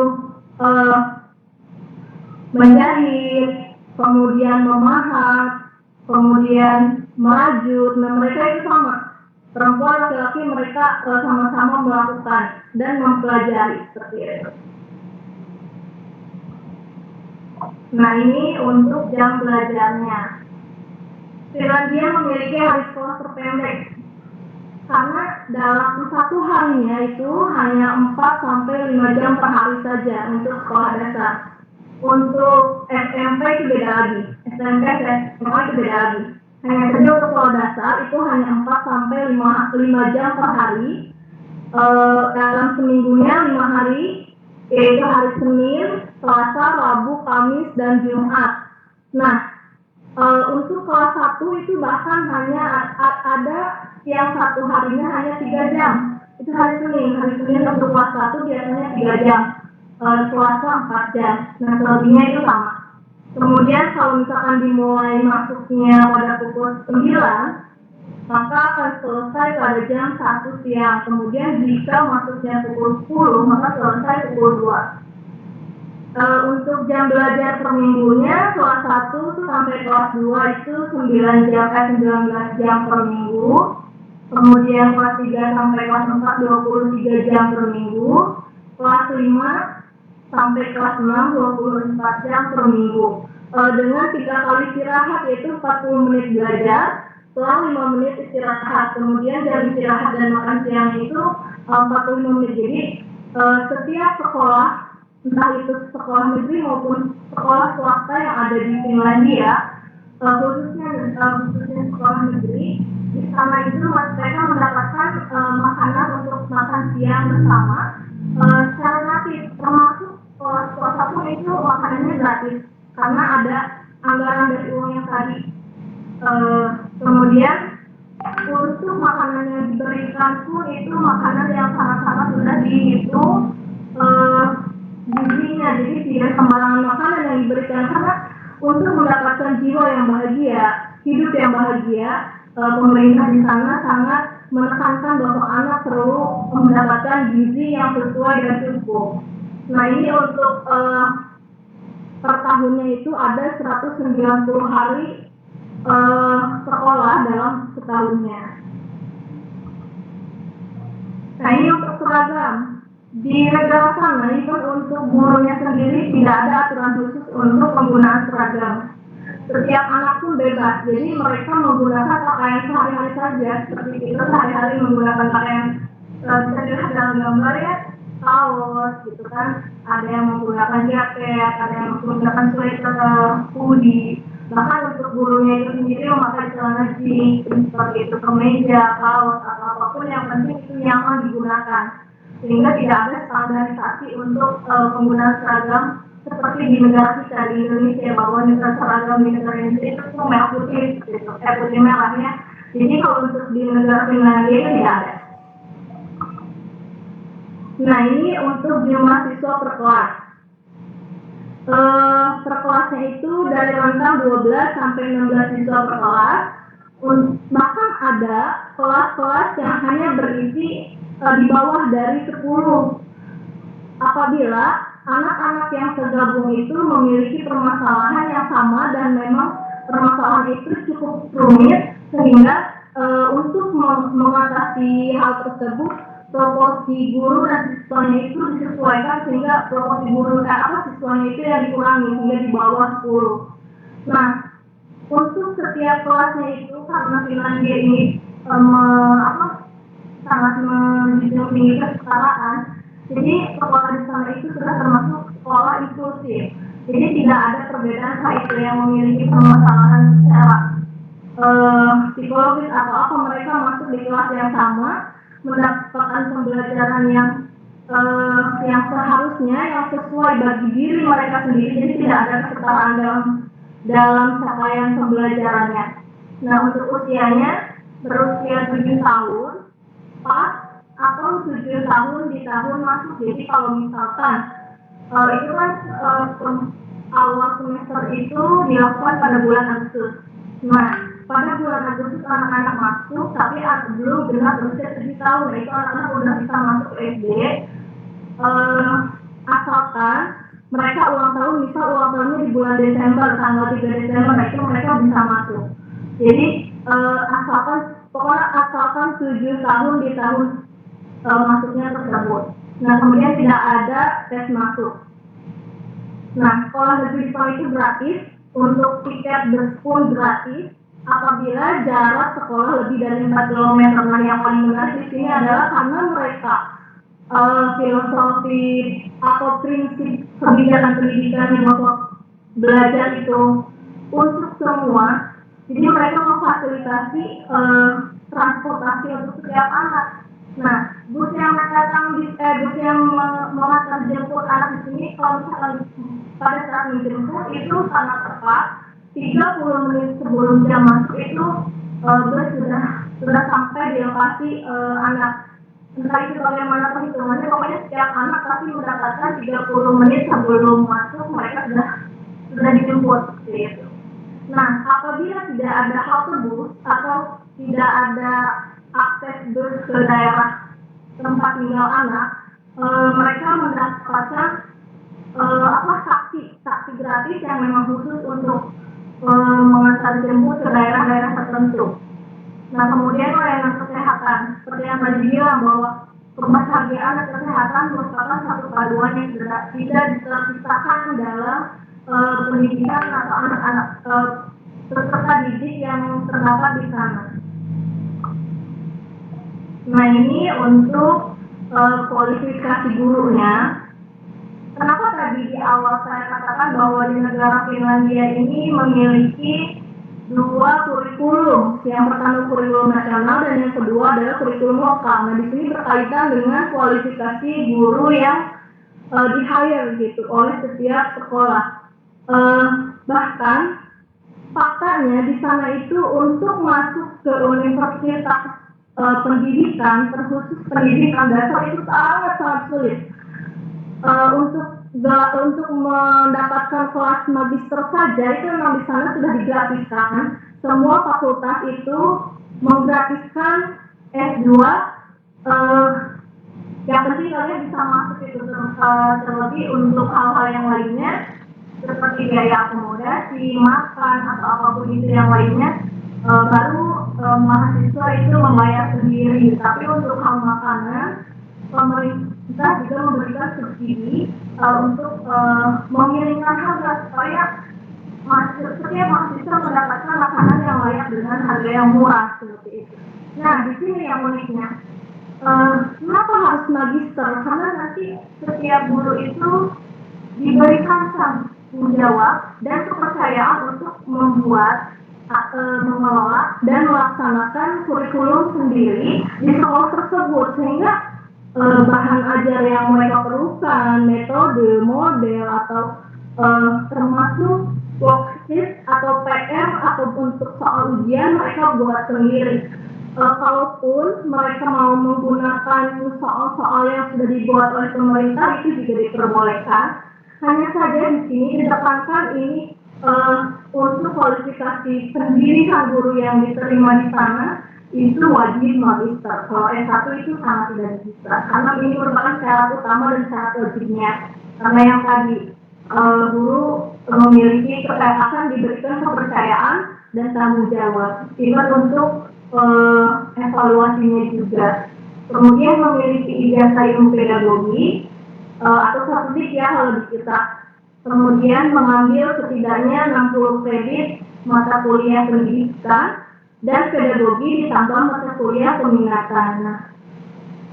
menjahit, kemudian memahat, kemudian merajut, nah mereka itu sama. Perempuan laki-laki mereka sama-sama melakukan dan mempelajari seperti itu. Nah ini untuk jam belajarnya. Finlandia memiliki hari sekolah terpendek karena dalam satu harinya itu hanya 4 sampai 5 jam per hari saja untuk sekolah dasar. Untuk SMP itu beda lagi, SMP SMA itu beda lagi. Hanya saja untuk sekolah dasar itu hanya 4 sampai 5 jam per hari. Dalam seminggunya 5 hari, yaitu hari Senin, Selasa, Rabu, Kamis, dan Jumat. Nah, untuk kelas 1 itu bahkan hanya ada yang satu harinya hanya 3 jam. Itu hari Senin untuk kelas 1 biasanya 3 jam. Selasa 4 jam. Nah, selebihnya itu sama. Kemudian kalau misalkan dimulai masuknya pada pukul 9, maka akan selesai pada jam 1 siang. Kemudian jika masuknya pukul 10, maka selesai pukul 2. Untuk jam belajar per minggunya, kelas 1 sampai kelas 2 itu 19 jam per minggu. Kemudian kelas 3 sampai kelas 4 23 jam per minggu. Kelas 5 sampai kelas 6 24 jam per minggu. Dengan 3 kali istirahat yaitu 40 menit belajar, setelah 5 menit istirahat. Kemudian jam istirahat dan makan siang itu 45 menit. Jadi setiap sekolah, entah itu sekolah negeri maupun sekolah swasta yang ada di Finlandia, khususnya sekolah negeri, di sana itu mereka mendapatkan makanan untuk makan siang bersama secara gratis, termasuk sekolah pun itu makanannya gratis karena ada anggaran dari uang yang tadi. Kemudian untuk makanan yang diberikan pun itu makanan yang sangat-sangat sudah dihitung gizinya, jadi tidak sembarangan makanan yang diberikan karena untuk mendapatkan jiwa yang bahagia, hidup yang bahagia, pemerintah di sana sangat menekankan bahwa anak perlu mendapatkan gizi yang sesuai dan cukup. Nah ini untuk per tahunnya itu ada 190 hari sekolah dalam setahunnya. Nah ini untuk seragam. Di negara sana itu untuk gurunya sendiri tidak ada aturan khusus untuk penggunaan seragam. Setiap anak pun bebas, jadi mereka menggunakan pakaian sehari-hari saja. Seperti kita sehari-hari menggunakan pakaian bisa dilihat dalam gambar ya, kaos gitu kan. Ada yang menggunakan jaket, ada yang menggunakan sweater, hoodie. Bahkan untuk gurunya itu sendiri memakai celana jeans seperti itu, kemeja, kaos atau apapun yang penting itu nyaman digunakan. Sehingga tidak ada standarisasi untuk penggunaan seragam seperti di negara kita di Indonesia, bahwa seragam di negara Indonesia itu merah putih gitu, putih merahnya. Jadi kalau untuk di negara Finlandia itu tidak ada. Nah, ini untuk jumlah siswa per kelas. Per kelasnya itu dari rentang 12 sampai 16 siswa per kelas. Bahkan ada kelas-kelas yang hanya berisi di bawah dari 10. Apabila anak-anak yang tergabung itu memiliki permasalahan yang sama dan memang permasalahan itu cukup rumit, sehingga untuk mengatasi hal tersebut proporsi guru dan siswanya itu disesuaikan, sehingga proporsi guru dan siswanya itu yang dikurangi hingga di bawah 10. Nah, untuk setiap kelasnya itu karena Finlandia ini sangat menjunjung tinggi kesetaraan, jadi sekolah di sana itu sudah termasuk sekolah inklusif. Jadi tidak ada perbedaan itu yang memiliki permasalahan secara psikologis atau apa, mereka masuk di kelas yang sama, mendapatkan pembelajaran yang seharusnya, yang sesuai bagi diri mereka sendiri. Jadi tidak ada kesetaraan dalam capaian pembelajarannya. Nah, untuk usianya berusia 7 tahun pas atau 7 tahun di tahun masuk. Jadi kalau misalkan itu kan awal semester itu dilakukan pada bulan Agustus. Nah, pada bulan Agustus anak-anak masuk, tapi belum genap berusia 7 tahun. Nah, itu anak-anak udah bisa masuk SD. Asalkan mereka ulang tahun, misal ulang tahunnya di bulan Desember, tanggal 3 Desember, nah itu mereka bisa masuk. Jadi asalkan 7 tahun di tahun masuknya tersebut. Nah, kemudian tidak ada tes masuk. Nah, sekolah negeri Jepang itu gratis, untuk tiket bus pun gratis apabila jarak sekolah lebih dari 4 km. Nah, yang paling menarik di sini adalah karena mereka filosofi atau prinsip kebijakan pendidikan yang bahwa belajar itu untuk semua. Jadi mereka memfasilitasi transportasi untuk setiap anak. Nah, bus yang mengantar jemput anak di sini, kalau misalkan pada saat menjemput itu sangat tepat, 30 menit sebelum jam masuk itu bus sudah sampai di lokasi anak. Entah itu bagaimana perhitungannya, pokoknya setiap anak pasti mendapatkan 30 menit sebelum masuk mereka sudah dijemput seperti itu. Nah, apabila tidak ada halte bus atau tidak ada akses bus ke daerah tempat tinggal anak, mereka mendapatkan taksi gratis yang memang khusus untuk mengantar jemput ke daerah-daerah tertentu. Nah, kemudian layanan kesehatan, seperti yang tadi bilang bahwa kebahagiaan dan kesehatan merupakan satu paduan yang tidak terpisahkan dalam pendidikan atau anak-anak peserta didik yang terdapat di sana. Nah, ini untuk kualifikasi gurunya. Kenapa tadi di awal saya katakan bahwa di negara Finlandia ini memiliki 2 kurikulum, yang pertama kurikulum nasional dan yang kedua adalah kurikulum lokal. Nah, di sini berkaitan dengan kualifikasi guru yang di-hire gitu oleh setiap sekolah. Bahkan faktanya di sana itu untuk masuk ke universitas pendidikan, terkhusus pendidikan dasar, itu sangat sulit. Untuk mendapatkan kelas magister saja itu memang di sana sudah digratiskan. Semua fakultas itu menggratiskan S2. Yang penting kalian bisa masuk itu, terlebih untuk hal-hal yang lainnya seperti biaya akomodasi, makan atau apapun itu yang lainnya, baru mahasiswa itu membayar sendiri. Tapi untuk hal makanan, pemerintah juga memberikan subsidi untuk mengirimkan harga supaya setiap mahasiswa mendapatkan makanan yang layak dengan harga yang murah seperti itu. Nah, di sini yang uniknya, kenapa harus magister? Karena nanti setiap guru itu diberikan tanggung jawab dan kepercayaan untuk membuat, mengelola dan melaksanakan kurikulum sendiri di sekolah tersebut, sehingga bahan ajar yang mereka perlukan, metode, model, atau termasuk worksheet atau PR ataupun untuk soal ujian mereka buat sendiri. kalaupun mereka mau menggunakan soal-soal yang sudah dibuat oleh pemerintah itu juga diperbolehkan. Hanya saja di sini ditekankan ini untuk kualifikasi pendidikan guru yang diterima di sana itu wajib magister. Kalau S1 itu sangat tidak bisa, karena ini merupakan syarat utama dan syarat wajibnya. Karena yang tadi guru memiliki akan diberikan kepercayaan dan tanggung jawab. Ingat untuk evaluasinya juga. Kemudian memiliki ijazah ilmu pedagogi atau sertif ya kalau di kita. Kemudian mengambil setidaknya 60 kredit mata kuliah pendidikan dan pedagogi ditambah mata kuliah peminatan. Nah,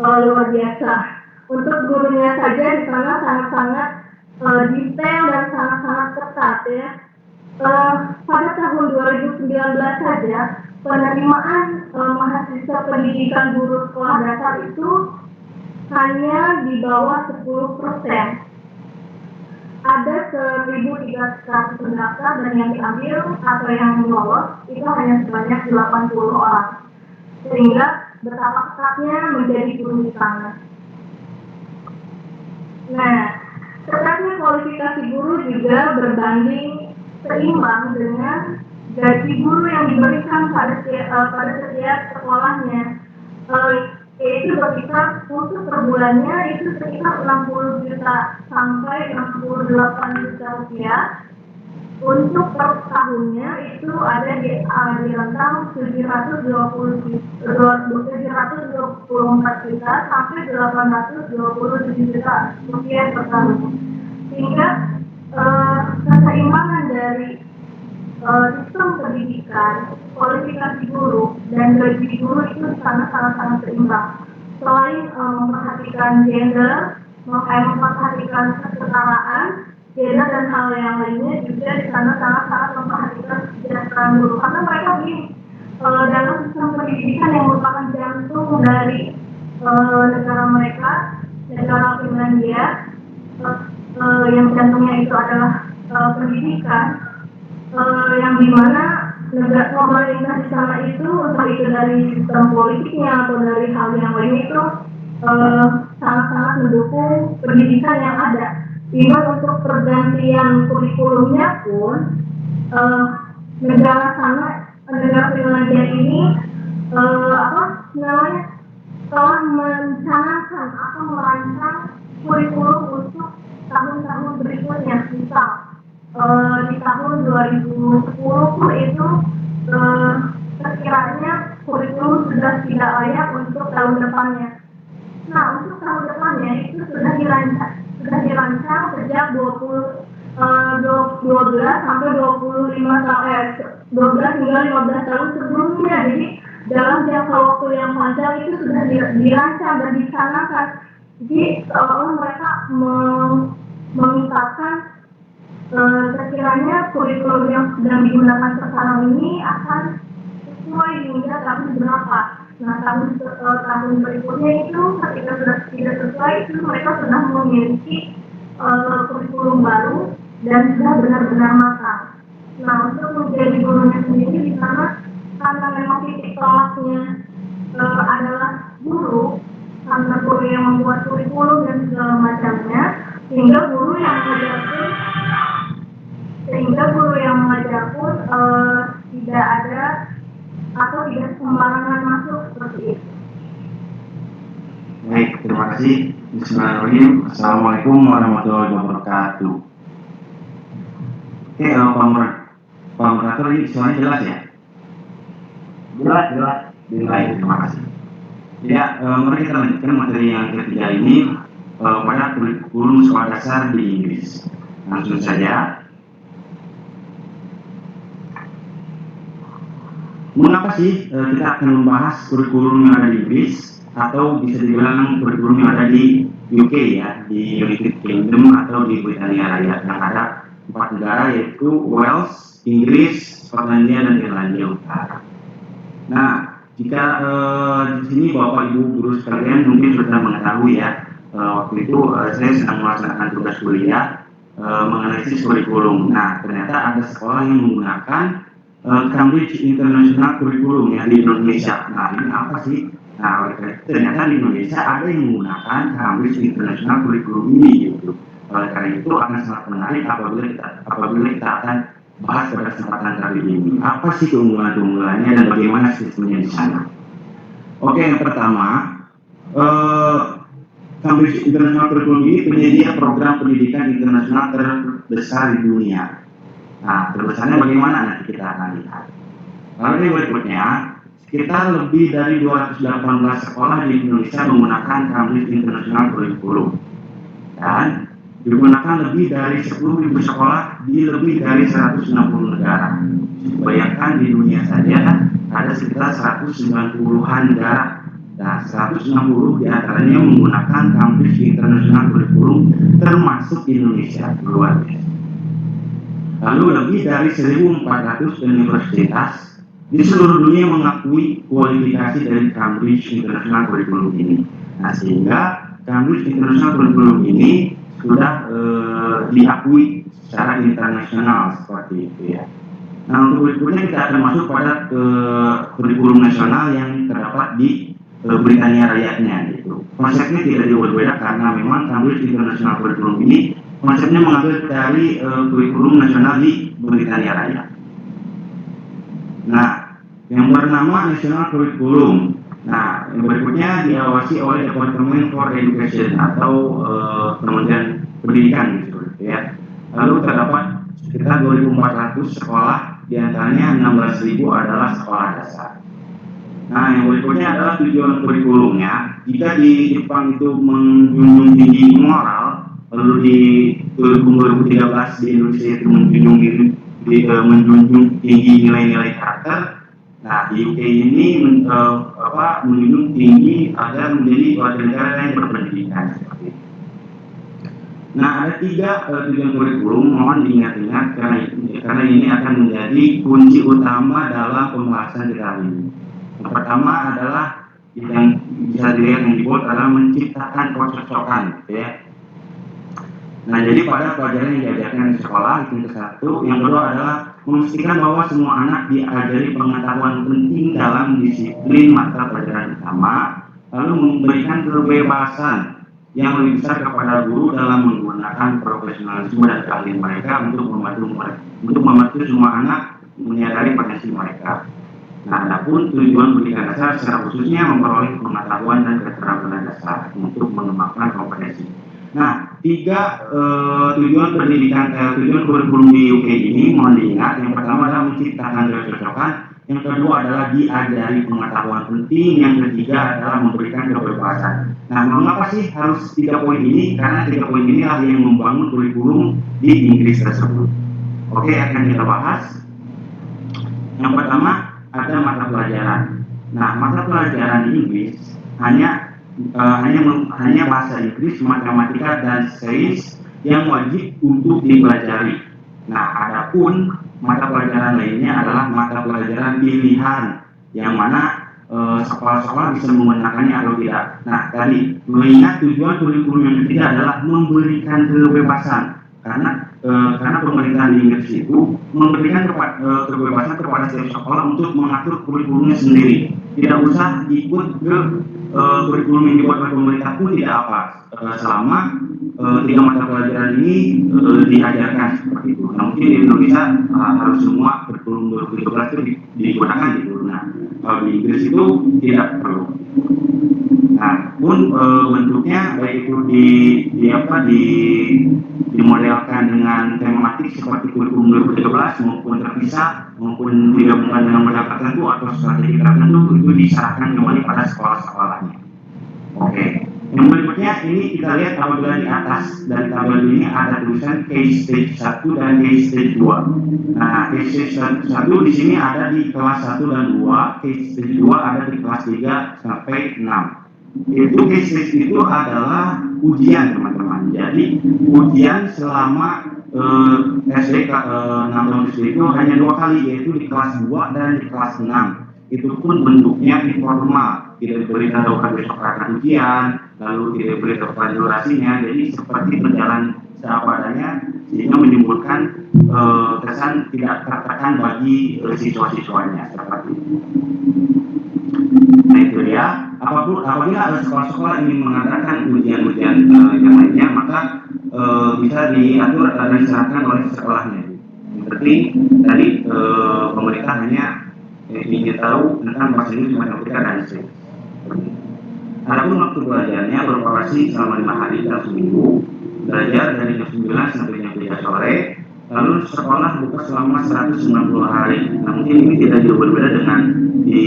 luar biasa. Untuk gurunya saja di sana sangat-sangat detail dan sangat-sangat ketat ya. Pada tahun 2019 saja penerimaan mahasiswa pendidikan guru sekolah dasar itu hanya di bawah 10%. Ada 1.300 pendaftar dan yang diambil atau yang lolos itu hanya sebanyak 80 orang. Sehingga betapa ketatnya menjadi guru di sana. Nah, ketatnya kualifikasi guru juga berbanding seimbang dengan gaji guru yang diberikan pada setiap sekolahnya, yaitu berkisar untuk per bulannya itu sekitar 60 juta sampai 68 juta rupiah. Untuk per tahunnya itu ada di rentang 724 juta sampai 827 juta rupiah per tahun. Sehingga keseimbangan dari sistem pendidikan, kualifikasi guru dan gaji guru itu sangat seimbang. Selain memperhatikan gender, memperhatikan kesetaraan gender dan hal yang lainnya, juga di sana sangat memperhatikan kesejahteraan guru. Karena mereka begini, dalam sistem pendidikan yang merupakan jantung dari negara mereka, negara Finlandia, yang jantungnya itu adalah pendidikan. Yang dimana negara pemerintah di sana itu, entah itu dari sistem politiknya atau dari hal yang lain itu sangat mendukung pendidikan yang ada. Hingga untuk pergantian kurikulumnya pun negara Finlandia ini telah mencanangkan atau merancang kurikulum untuk tahun-tahun berikutnya. Misal di tahun 2010 itu sekiranya kurikulum sudah tidak layak untuk tahun depannya. Nah, untuk tahun depannya itu sudah dirancang sejak 12 sampai 12 hingga 15 tahun sebelumnya. Jadi dalam jangka waktu yang panjang itu sudah dirancang dan dicanangkan. Jadi seolah mereka memintakan sekiranya kurikulum yang sedang digunakan sekarang ini akan sesuai hingga tahun berapa. Nah, tahun berikutnya itu ketika sudah tidak sesuai itu mereka sudah memiliki kurikulum baru dan sudah benar-benar matang. Nah, untuk menjadi gurunya sendiri di sana karena memang titik tolaknya adalah guru, karena guru yang membuat kurikulum dan segala macamnya, sehingga guru yang mengajar pun tidak ada atau tidak sembarangan masuk seperti itu. Baik, terima kasih. Bismillahirrahmanirrahim. Assalamualaikum warahmatullahi wabarakatuh. Oke, Pak Moderator, ini soalnya jelas ya? Jelas. Baik, terima kasih. Ya, mari kita lanjutkan materi yang ketiga ini pada kurikulum sekolah dasar di Inggris. Langsung saja. Mengapa sih kita akan membahas kurikulum yang ada di Inggris atau bisa dibilang kurikulum yang ada di UK ya, di United Kingdom atau di Britania Raya, yang ada 4 negara yaitu Wales, Inggris, Skotlandia, dan Irlandia Utara. Nah, jika di sini Bapak Ibu guru sekalian mungkin sudah mengetahui ya, waktu itu saya sedang melaksanakan tugas kuliah menganalisis kurikulum. Nah, ternyata ada sekolah yang menggunakan Cambridge International Curriculum ya di Indonesia. Nah, ini apa sih? Nah, ternyata di Indonesia ada yang menggunakan Cambridge International Curriculum ini gitu. Oleh karena itu akan sangat menarik apabila kita akan bahas pada kesempatan kali ini. Apa sih keunggulan-keunggulannya dan bagaimana sistemnya di sana? Oke, yang pertama, Cambridge International Curriculum ini penyedia program pendidikan internasional terbesar di dunia. Nah, terbesarnya bagaimana nanti kita akan lihat. Lalu yang berikutnya, sekitar lebih dari 218 sekolah di Indonesia menggunakan Cambridge International Curriculum. Dan digunakan lebih dari 10.000 sekolah di lebih dari 160 negara. Bayangkan di dunia saja ada sekitar 190-an negara. Nah, 160 diantaranya menggunakan Cambridge International Curriculum termasuk Indonesia. Luar biasa. Lalu lebih dari 1.400 universitas di seluruh dunia mengakui kualifikasi dari Cambridge International Curriculum ini. Nah, sehingga Cambridge International Curriculum ini sudah diakui secara internasional seperti itu ya. Nah, untuk berikutnya kita akan masuk pada kurikulum nasional yang terdapat di Britania Rayanya gitu. Konsepnya tidak jauh berbeda karena memang Cambridge International Curriculum ini konsepnya mengambil dari kurikulum nasional di Britania Raya. Nah, yang bernama National Curriculum. Nah, yang berikutnya diawasi oleh Department for Education atau Kementerian Pendidikan gitu ya. Lalu terdapat sekitar 2.400 sekolah, diantaranya 16.000 adalah sekolah dasar. Nah, yang berikutnya adalah tujuan kurikulumnya. Jika di Jepang itu menjunjung tinggi moral, lalu di 2013 di Indonesia itu menjunjung tinggi nilai-nilai karakter. Nah, di UK ini menjunjung tinggi agar menjadi warga negara yang berpendidikan seperti itu. Nah, ada 3 tujuan kurikulum, mohon diingat-ingat karena ini akan menjadi kunci utama dalam pembahasan kita ini. Yang pertama adalah yang bisa dilihat yang dibuat adalah menciptakan kecocokan, ya. Nah, jadi pada pelajaran yang diajarkan di sekolah itu yang ke-1, yang kedua adalah memastikan bahwa semua anak diajari pengetahuan penting dalam disiplin mata pelajaran utama, lalu memberikan kebebasan yang lebih besar kepada guru dalam menggunakan profesionalisme dan keahlian mereka untuk membantu semua anak menyadari potensi mereka. Nah, adapun tujuan pendidikan dasar secara khususnya memperoleh pengetahuan dan keterampilan dasar untuk mengembangkan kompetensi. Nah, 3 tujuan kurikulum di UK ini mohon diingat. Yang pertama adalah menciptakan kecocokan, yang kedua adalah diajari pengetahuan penting, yang ketiga adalah memberikan kebebasan. Nah, mengapa sih harus 3 poin ini? Karena 3 poin ini adalah yang membangun kurikulum di Inggris tersebut. Oke, akan kita bahas. Yang pertama ada mata pelajaran. Nah, mata pelajaran di Inggris hanya bahasa Inggris, matematika dan sains yang wajib untuk dipelajari. Nah, adapun mata pelajaran lainnya adalah mata pelajaran pilihan yang mana sekolah-sekolah bisa menggunakannya atau tidak. Nah, tadi mengingat tujuan kurikulum yang ketiga adalah memberikan kebebasan karena pemerintah di Inggris itu memberikan kebebasan kepada setiap sekolah untuk mengatur kurikulumnya sendiri. Tidak usah ikut ke kurikulum yang dibuat oleh pemerintah pun tidak apa, selama 3 mata pelajaran ini diajarkan seperti itu. Nah, mungkin di Indonesia harus semua kurikulum 2017 itu digunakan gitu. Nah, kalau di Inggris itu tidak perlu. Nah, pun bentuknya baik itu dimodelkan dengan tematik seperti kurikulum 2017 maupun terpisah maupun digabungkan dengan model tertentu atau strategi tertentu, itu diserahkan kembali pada sekolah-sekolahnya. Oke. Yang berikutnya ini kita lihat apabila di atas dari tabel ini ada tulisan case stage 1 dan case stage 2. Nah, case stage 1 di sini ada di kelas 1 dan 2, case stage 2 ada di kelas 3 sampai 6. Itu case stage itu adalah ujian, teman-teman. Jadi ujian selama SD 6 tahun SD itu hanya 2 kali, yaitu di kelas 2 dan di kelas 6. itu pun bentuknya informal, tidak diberitahukan besok akan ujian, lalu tidak diberitahukan durasinya, jadi seperti berjalan seapa adanya, sehingga menimbulkan kesan tidak tertekan bagi siswa-siswanya seperti itu. Nah itu ya, apabila sekolah-sekolah ingin mengadakan ujian-ujian yang lainnya, maka bisa diatur dan diserahkan oleh sekolahnya. Seperti tadi pemerintah hanya ingin tahu tentang bahasa Inggris, matematika, dan sains. Adapun waktu belajarnya beroperasi selama 5 hari dalam seminggu, belajar dari jam 9 sampai jam 3 sore, lalu sekolah buka selama 190 hari. Nah, mungkin ini tidak jauh berbeda dengan di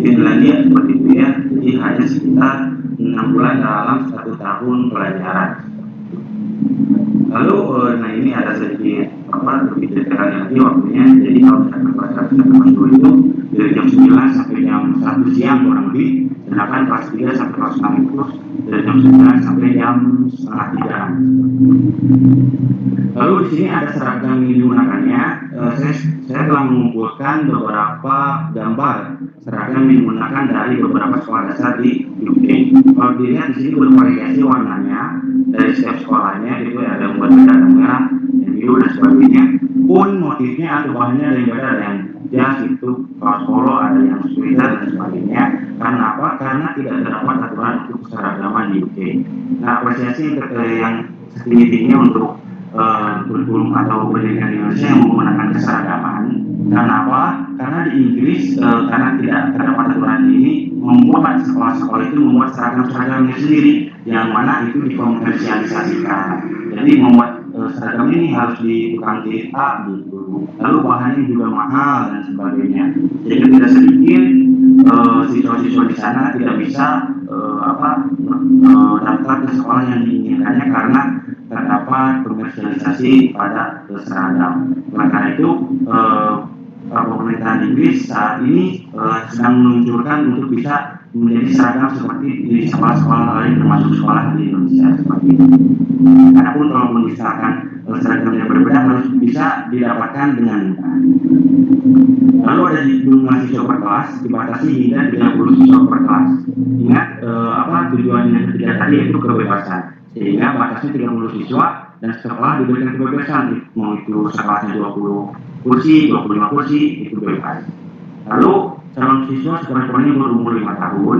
Finlandia seperti itu ya, jadi hanya sekitar 6 bulan dalam 1 tahun pelajaran. Lalu, nah ini ada sedikit lebih detailnya lagi waktunya. Jadi kalau misalkan kelas 1 sampai kelas 2 itu dari jam 9 sampai jam 1 siang kurang lebih, sedangkan kelas 3 sampai kelas 6 itu dari jam 9 sampai jam setengah 3. Lalu di sini ada seragam yang digunakannya. Saya telah mengumpulkan beberapa gambar seragam yang digunakan dari beberapa sekolah dasar di UK. Kalau dilihat di sini bervariasi warnanya dari setiap sekolahnya, itu ada yang berbeda, ada merah, yang biru dan sebagainya. Pun motifnya atau bahannya ada yang beda, ada yang jas itu kaos polo, ada yang sweater dan sebagainya. Karena apa? Karena tidak terdapat aturan untuk keseragaman di UK. Nah, apresiasi yang setinggi-tingginya untuk kurikulum atau pendidikan Indonesia yang menggunakan keseragaman. Karena apa? Karena di Inggris karena tidak terdapat aturan ini, membuat sekolah-sekolah itu membuat seragam-seragamnya sendiri, yang mana itu dikomersialisasikan. Jadi membuat seragam ini harus di tukang jahit gitu. Lalu bahannya juga mahal dan sebagainya. Jadi tidak sedikit siswa-siswa di sana tidak bisa daftar ke sekolah yang diinginkannya karena terdapat komersialisasi pada seragam. Maka itu pemerintahan Inggris saat ini sedang meluncurkan untuk bisa menjadi seragam seperti di sekolah-sekolah lain termasuk sekolah di Indonesia seperti itu. Adapun kalau misalkan seragam yang berbeda harus bisa didapatkan dengan mudah. Lalu ada jumlah siswa per kelas dibatasi hingga 30 siswa per kelas. Ingat tujuan yang ketiga tadi yaitu kebebasan. Sehingga batasnya 30 siswa dan sekolah diberikan kebebasan, mau itu sekolahnya 20 kursi, 25 kursi, itu bebas. Lalu calon siswa sekurang-kurangnya berumur 5 tahun,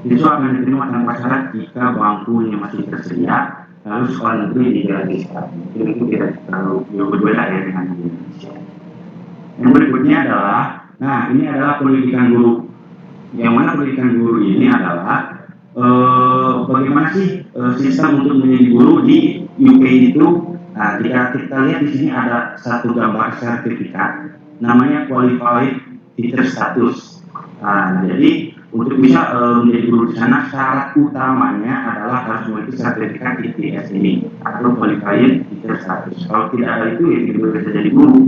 siswa akan diterima tanpa syarat jika bangkunya masih tersedia, lalu sekolah negeri digratiskan. Itu tidak terlalu berbeda ya dengan di Indonesia. Yang berikutnya adalah, nah ini adalah pendidikan guru. Yang mana pendidikan guru ini adalah bagaimana sih sistem untuk menjadi guru di UK itu? Nah, jika kita lihat di sini ada satu gambar sertifikat, namanya Qualified Teacher Status. Nah, jadi untuk bisa menjadi guru di sana, syarat utamanya adalah harus memiliki sertifikat QTS ini atau Qualified Teacher Status. Kalau tidak ada itu, ya tidak bisa jadi guru.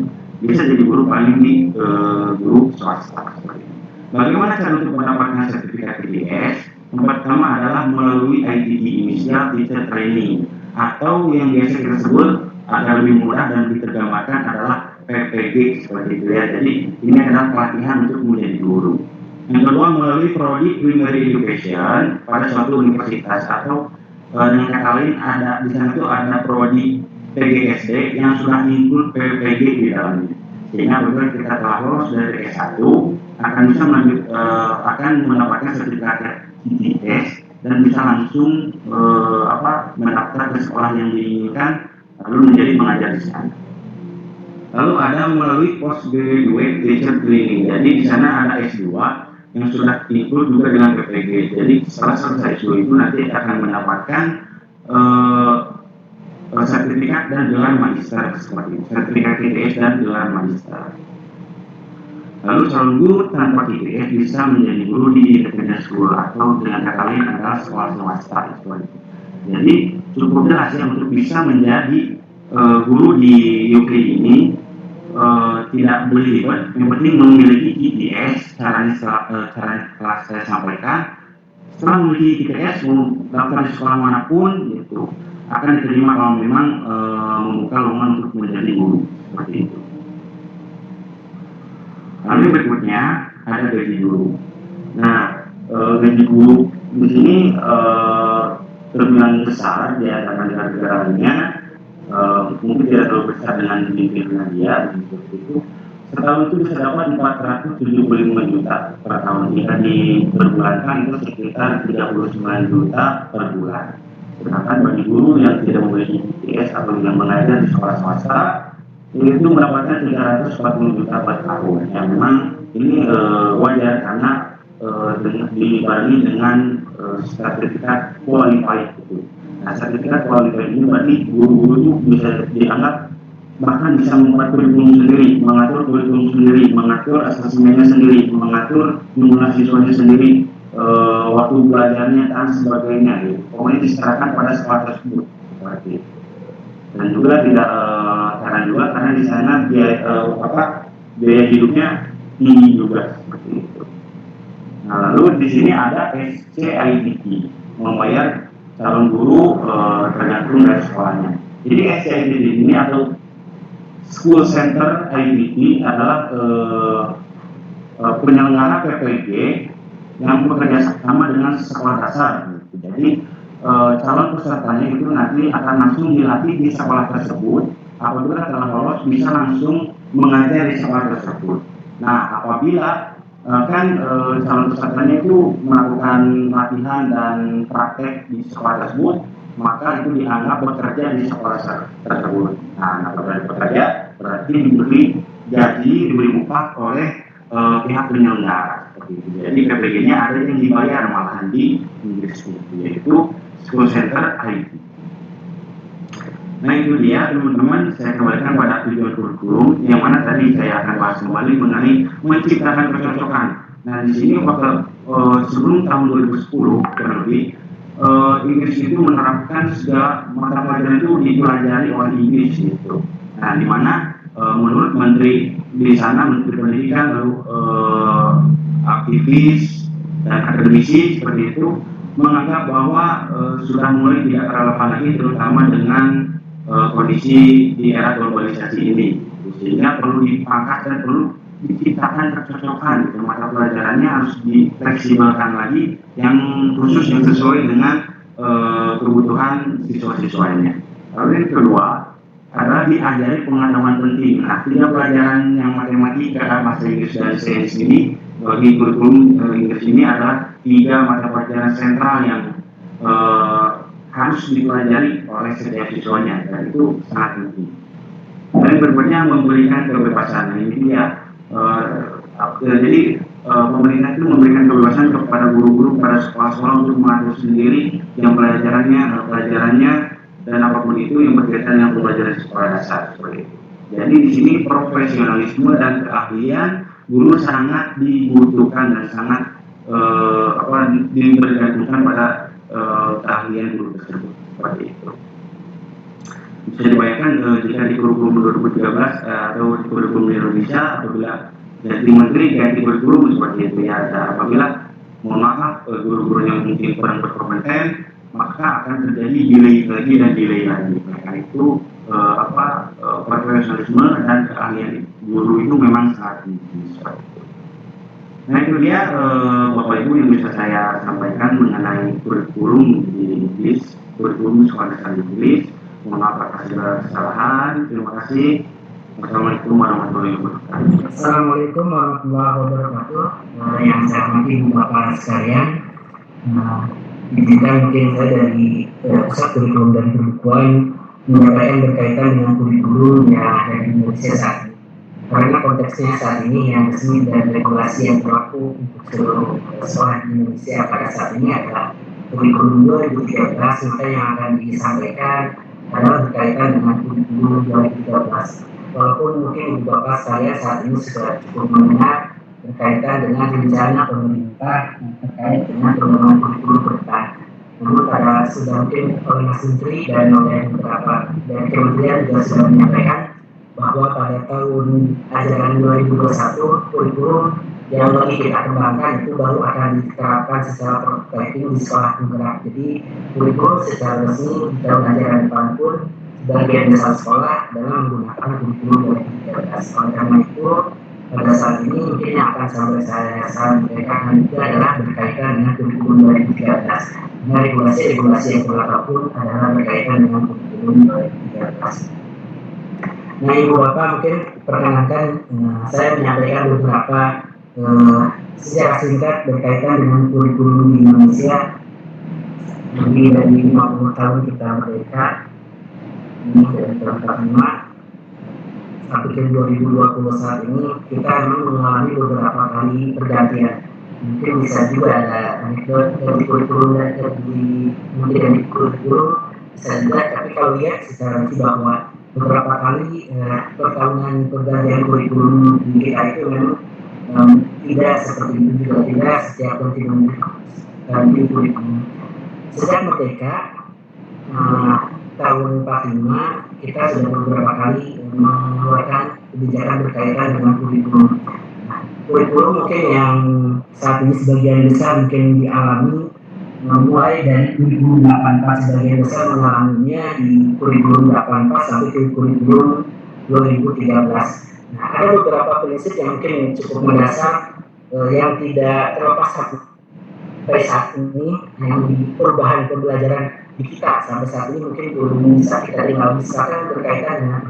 Bisa jadi guru paling di guru swasta. Bagaimana cara untuk mendapatkan sertifikat QTS? Yang pertama adalah melalui ITT Initial Teacher Training, atau yang biasa kita sebut agak lebih mudah dan diterjemahkan adalah PPG seperti itu ya. Jadi ini adalah pelatihan untuk menjadi guru. Yang kedua melalui Prodi Primary Education pada suatu universitas, atau dengan kata lain ada di sana tuh ada Prodi PGSD yang sudah include PPG di dalamnya. Sehingga apabila kita telah lolos dari S1 akan bisa akan mendapatkan sertifikat QTS dan bisa langsung mendaftar ke sekolah yang diinginkan lalu menjadi pengajar di sana. Lalu ada melalui Postgraduate Teacher Training. Jadi di sana ada S2 yang sudah include juga dengan PPG. Jadi setelah selesai S2 itu nanti akan mendapatkan sertifikat dan gelar magister seperti itu. Sertifikat QTS dan gelar magister. Lalu calon guru tanpa QTS bisa menjadi guru di independent school, atau dengan kata lain adalah sekolah swasta itu. Jadi cukup jelas ya untuk bisa menjadi guru di UK ini tidak belibet, yang penting memiliki QTS. Caranya telah saya sampaikan. Setelah memiliki QTS, mau daftar di sekolah manapun gitu akan diterima kalau memang membuka lowongan untuk menjadi guru seperti itu. Lalu berikutnya ada gaji guru. Nah, gaji guru di sini terbilang besar di antara negara-negara lainnya, mungkin tidak terlalu besar dengan Finlandia seperti itu. Setahun itu bisa dapat 475 juta per tahun. Jika diperbulankan itu sekitar 39 juta per bulan. Sedangkan bagi guru yang tidak memiliki BPJS atau yang mengajar di sekolah swasta itu mendapatkan 340 juta per tahun. Yang memang ini wajar karena dibarengi dengan sertifikat qualified itu. Nah, sertifikat qualified ini berarti guru-guru itu bisa dianggap bahkan bisa membuat kurikulum sendiri, mengatur kurikulum sendiri, mengatur asesmennya sendiri, mengatur jumlah siswanya sendiri, waktu belajarnya dan sebagainya. Gitu. Pokoknya diserahkan pada sekolah tersebut. Seperti itu. Dan juga tidak karena juga karena di sana biaya hidupnya tinggi juga seperti itu. Nah, lalu di sini ada SCIDT, membayar calon guru tergantung dari sekolahnya. Jadi SCIDT ini atau School Center IDT adalah penyelenggara PPG yang bekerja sama dengan sekolah dasar. Gitu. Jadi calon pesertanya itu nanti akan langsung dilatih di sekolah tersebut. Apabila telah lolos bisa langsung mengajar di sekolah tersebut. Nah, apabila calon pesertanya itu melakukan latihan dan praktek di sekolah tersebut, maka itu dianggap bekerja di sekolah tersebut. Nah, apabila bekerja berarti diberi gaji, diberi upah oleh pihak penyelenggara seperti itu. Jadi PPG-nya ada yang dibayar malahan di Inggris, yaitu School Center IT. Nah, itu dia teman-teman, saya kembalikan pada tujuan kurikulum yang mana tadi saya akan bahas kembali mengenai menciptakan kecocokan. Nah, di sini waktu sebelum tahun 2010 kurang lebih Inggris itu menerapkan segala mata pelajaran itu dipelajari oleh Inggris gitu. Nah, di mana menurut menteri di sana, menteri pendidikan lalu aktivis dan akademisi seperti itu menganggap bahwa sudah mulai tidak relevan lagi, terutama dengan kondisi di era globalisasi ini, sehingga perlu dipangkas dan perlu diciptakan kecocokan. Gitu. Mata pelajarannya harus difleksibelkan lagi yang khusus yang sesuai dengan kebutuhan siswa-siswanya. Lalu yang kedua adalah diajari pengetahuan penting. Nah, 3 pelajaran yang matematika, bahasa Inggris dan sains ini bagi kurikulum Inggris ini adalah 3 mata pelajaran sentral yang harus dipelajari oleh setiap siswanya, dan itu sangat penting. Dan berikutnya memberikan kebebasan. Nah, ini dia. Jadi pemerintah itu memberikan kebebasan kepada guru-guru, pada sekolah-sekolah untuk mengatur sendiri yang pelajarannya dan apapun itu yang berkaitan dengan pembelajaran sekolah dasar seperti itu. Jadi di sini profesionalisme dan keahlian guru sangat dibutuhkan dan sangat dibergantungkan pada keahlian guru tersebut seperti itu. Bisa dibayangkan jika di kurikulum 2013 atau di kurikulum di Indonesia apabila jadi menteri ganti kurikulum seperti itu ya, apabila mohon maaf guru-guru yang mungkin kurang berkompeten maka akan terjadi delay lagi dan delay lagi. Karena itu profesionalisme dan keahlian guru itu memang sangat tinggi. Nah, itu dia Bapak Ibu yang bisa saya sampaikan mengenai kurikulum di Inggris, kurikulum sekolah dasar Inggris. Mohon maaf atas segala kesalahan. Terima kasih. Wassalamualaikum warahmatullahi wabarakatuh. Assalamualaikum warahmatullahi wabarakatuh. Yang saya hormati Bapak sekalian. Izinkan mungkin saya dari pusat kurikulum dan pembukuan menyampaikan berkaitan dengan kurikulum yang ada di Indonesia saat ini. Karena konteksnya saat ini yang resmi dan regulasi yang berlaku untuk seluruh sekolah di Indonesia pada saat ini adalah kurikulum 2013, maka yang akan disampaikan adalah berkaitan dengan kurikulum 2013. Walaupun mungkin Ibu Bapak saya saat ini sudah cukup mendengar berkaitan dengan rencana pemerintah terkait dengan pengembangan kurikulum ke depan. Namun pada sudah mungkin oleh Mas Menteri dan oleh beberapa dari kementerian juga sudah menyampaikan bahwa pada tahun ajaran 2021 kurikulum yang lagi kita kembangkan itu baru akan diterapkan secara prototyping di sekolah penggerak. Jadi kurikulum secara resmi di tahun ajaran depan pun sebagian besar sekolah dalam menggunakan kurikulum 2013. Oleh karena itu pada saat ini mungkin yang akan sampai saya sampaikan juga adalah berkaitan dengan kurikulum 2013. Nah, regulasi yang berlaku pun adalah berkaitan dengan kurikulum 2013. Nah, Ibu Bapak mungkin perkenankan saya menyampaikan beberapa sejarah singkat berkaitan dengan kurikulum di Indonesia. Lebih dari 50 tahun kita merdeka, ini dari tahun 45 sampai ke 2020 saat ini kita memang mengalami beberapa kali pergantian. Mungkin bisa juga ada anekdot dari kurikulum mungkin dari kurikulum bisa juga, tapi kalau lihat secara rinci bahwa beberapa kali pertahunan pergantian kurikulum di kita itu memang tidak seperti itu juga, tidak setiap kontinuen ganti kurikulum. Sejak merdeka tahun 45 kita sudah beberapa kali mengeluarkan kebijakan berkaitan dengan kurikulum. Kurikulum mungkin yang saat ini sebagian besar mungkin dialami mulai dari kurikulum 84, sebagian besar mengalaminya di kurikulum 84 sampai ke kurikulum 2013. Nah, ada beberapa prinsip yang mungkin cukup mendasar yang tidak terlepas sampai saat ini, yang di perubahan pembelajaran di kita sampai saat ini mungkin belum bisa kita tinggal misalkan berkaitan dengan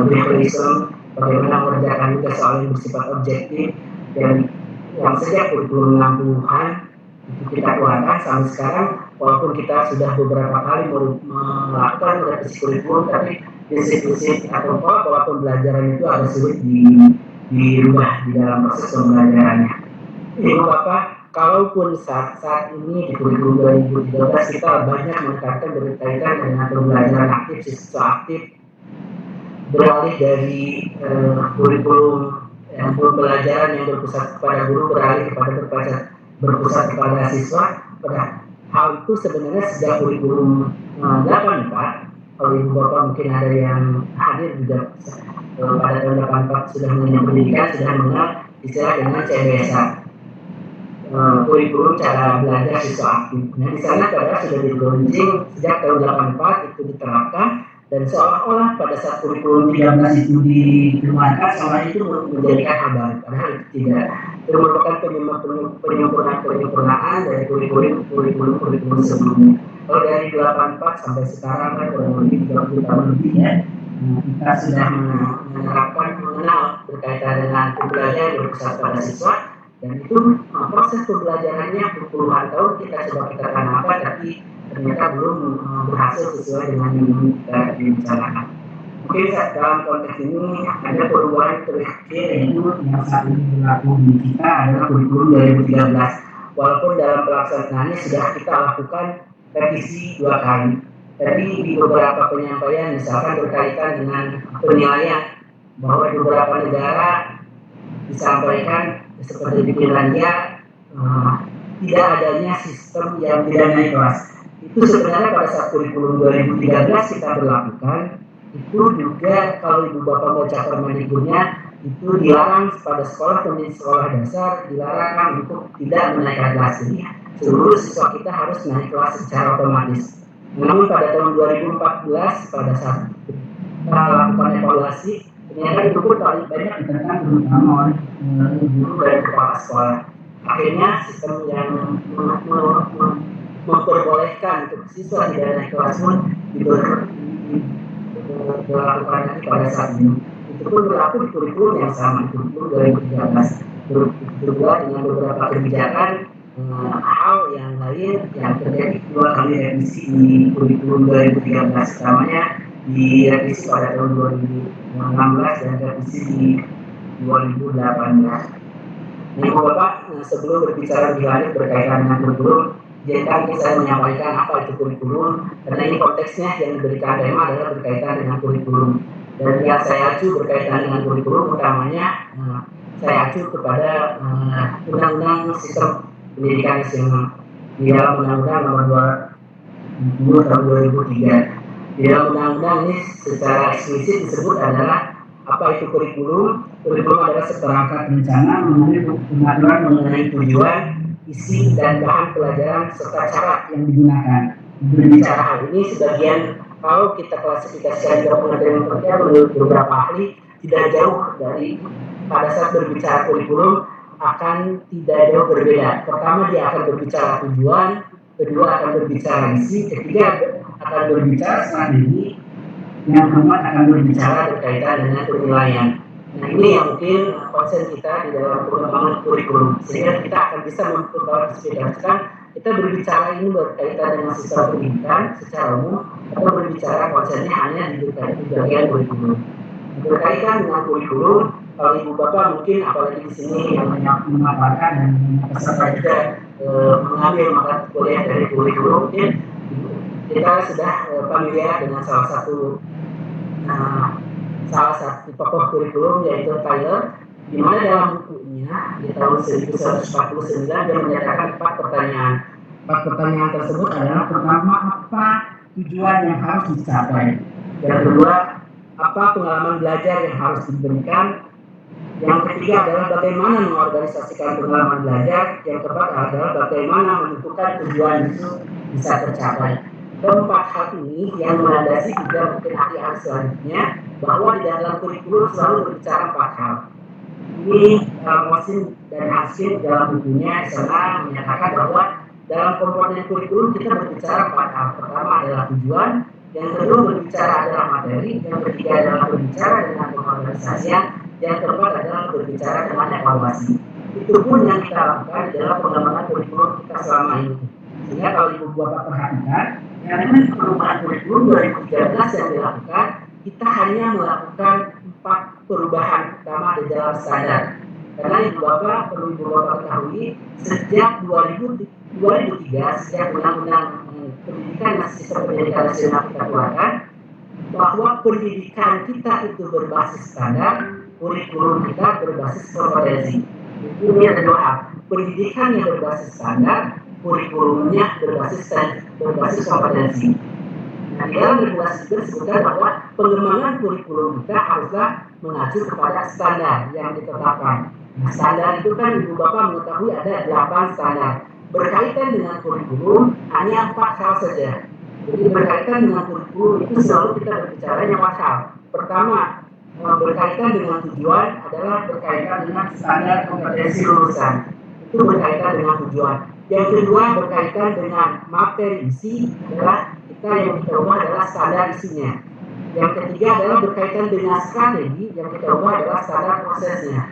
behaviorism, bagaimana mengerjakan juga soal yang bersifat objektif, dan yang sejak kurikulum 60-an itu kita keluarkan sampai sekarang, walaupun kita sudah beberapa kali melakukan revisi kurikulum, tapi prinsip-prinsip atau pola pembelajaran itu agak sulit dirubah di dalam proses pembelajarannya. Ibu Bapak, kalaupun saat ini di kurikulum 2013 kita banyak menekankan berkaitan dengan pembelajaran aktif, siswa aktif, beralih dari kurikulum pembelajaran yang berpusat kepada guru beralih kepada berpusat kepada siswa. Pada hal itu sebenarnya sejak kurikulum 84, kalau Ibu Bapak mungkin ada yang hadir juga pada tahun 84 sudah mengenal pendidikan, sudah mengenal istilah dengan CBSA, kurikulum cara belajar siswa aktif. Nah, di sana padahal sudah dilaunching sejak tahun 84 itu diterapkan, dan seolah-olah pada saat kurikulum 13 itu dikeluarkan seolah itu menjadikan hal baru, padahal itu tidak. Itu merupakan penyempurnaan dari kurikulum sebelumnya. Kalau dari 84 sampai sekarang kan kurang lebih 30 tahun lebih ya, kita sudah menerapkan mengenal berkaitan dengan pembelajaran berpusat pada siswa, dan itu proses pembelajarannya berpuluhan tahun kita coba kita tanamkan, tapi ternyata belum berhasil sesuai dengan yang kita rencanakan. Mungkin dalam konteks ini ada perubahan terakhir yaitu yang saat ini berlaku di kita adalah kurikulum 2013. Walaupun dalam pelaksanaannya sudah kita lakukan revisi 2 kali, tapi di beberapa penyampaian misalkan berkaitan dengan penilaian bahwa di beberapa negara disampaikan seperti di Finlandia tidak adanya sistem yang tidak naik kelas. Itu sebenarnya pada saat kurikulum 2013 kita berlakukan, itu juga kalau Ibu Bapak baca Permendikbudnya itu dilarang pada sekolah pendidikan sekolah dasar, dilarang untuk tidak menaikkan kelas. Jadi seluruh siswa kita harus naik kelas secara otomatis. Namun pada tahun 2014 pada saat kita melakukan evaluasi, ternyata itu pun paling banyak ditekan terutama oleh guru dan kepala sekolah. Akhirnya sistem yang memperbolehkan untuk siswa tidak naik kelas pun dilakukan lagi pada saat ini. Itu pun berlaku di kurikulum yang sama, kurikulum 2013. Berubah dengan beberapa kebijakan hal yang lain yang terjadi 2 kali revisi di kurikulum 2013, utamanya di revisi pada tahun 2016 dan revisi di 2018. Nah, Ibu Bapak, sebelum berbicara lebih lanjut berkaitan dengan kurikulum, izinkan saya menyampaikan apa itu kurikulum, karena ini konteksnya yang diberikan tema adalah berkaitan dengan kurikulum. Dan yang saya acu berkaitan dengan kurikulum utamanya saya acu kepada Undang-Undang Sistem Pendidikan Nasional di dalam Undang-Undang Nomor 20 Tahun 2003. Di dalam undang-undang ini secara eksplisit disebut adalah apa itu kurikulum. Kurikulum adalah seperangkat rencana mengenai pengaturan mengenai tujuan, isi dan bahan pelajaran serta cara yang digunakan. Berbicara hal ini sebagian kalau kita klasifikasikan ke Kementerian Pendidikan menurut beberapa ahli tidak jauh dari pada saat berbicara kurikulum akan tidak jauh berbeda. Pertama dia akan berbicara tujuan, kedua akan berbicara isi, ketiga akan berbicara strategi, yang keempat akan berbicara berkaitan dengan penilaian. Nah ini yang mungkin konsen kita di dalam pengembangan kurikulum, sehingga kita akan bisa memperspesifikasikan kita berbicara ini berkaitan dengan sistem pendidikan secara umum atau berbicara konsennya hanya di bagian kurikulum. Berkaitan dengan kurikulum, kalau ibu bapak mungkin apalagi di sini yang memaparkan dan peserta juga mengambil mata kuliah dari kurikulum, mungkin kita sudah familiar dengan salah satu tokoh kurikulum yaitu Tyler, di mana dalam bukunya di tahun 1949 dia menyatakan 4 pertanyaan. 4 pertanyaan tersebut adalah: pertama, apa tujuan yang harus dicapai? Yang kedua, apa pengalaman belajar yang harus diberikan? Yang ketiga adalah bagaimana mengorganisasikan pengalaman belajar? Yang keempat adalah bagaimana menentukan tujuan itu bisa tercapai. Keempat hal ini yang melandasi juga mungkin ahli-ahli selanjutnya, bahwa di dalam kurikulum selalu berbicara 4 hal. Ini Wasim dan Hasim dalam bukunya SMA menyatakan bahwa dalam komponen kurikulum kita berbicara 4 hal. Pertama adalah tujuan, yang kedua berbicara adalah materi, yang ketiga adalah berbicara dengan pengorganisasian, yang keempat adalah berbicara dengan evaluasi. Itu pun yang kita lakukan dalam pengembangan kurikulum kita selama ini. Sehingga kalau ibu bapak perhatikan, yang dengan perubahan kurikulum 2013 yang dilakukan, kita hanya melakukan 4 perubahan utama di dalam standar. Karena ibu bapak perlu ibu bapak ketahui, sejak 2003 sejak undang-undang pendidikan dan sistem pendidikan nasional kita keluarkan, bahwa pendidikan kita itu berbasis standar, kurikulum kita berbasis kompetensi. Ini ada 2 hal. Pendidikan yang berbasis standar, kurikulumnya berbasis kompetensi. Nah, di dalam regulasi itu disebutkan bahwa pengembangan kurikulum kita haruslah mengacu kepada standar yang ditetapkan. Nah, standar itu kan ibu bapak mengetahui ada 8 standar. Berkaitan dengan kurikulum hanya 4 hal saja. Jadi berkaitan dengan kurikulum itu selalu kita berbicara 4 hal. Pertama, berkaitan dengan tujuan adalah berkaitan dengan standar kompetensi lulusan. Itu berkaitan dengan tujuan. Yang kedua berkaitan dengan materi isi adalah yang kita ubah adalah standar isinya. Yang ketiga adalah berkaitan dengan strategi, yang kita ubah adalah standar prosesnya.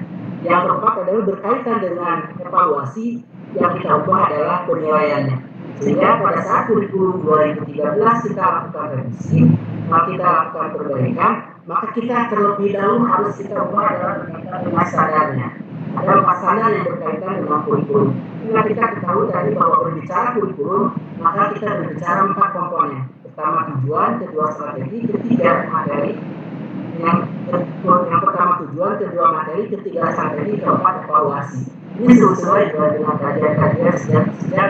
Yang keempat adalah berkaitan dengan evaluasi, yang kita ubah adalah penilaiannya. Sehingga pada saat kurikulum 2013 kita lakukan revisi, maka kita lakukan perbaikan, maka kita terlebih dahulu harus kita ubah adalah berkaitan dengan standarnya. Ada 4 standar yang berkaitan dengan kurikulum. Jika kita ketahui tadi bahwa berbicara kurikulum, maka kita berbicara 4 komponen. Pertama tujuan, kedua strategi, ketiga materi. Yang pertama tujuan, kedua materi, ketiga strategi, keempat evaluasi. Ini sesuai dengan kajian-kajian sejak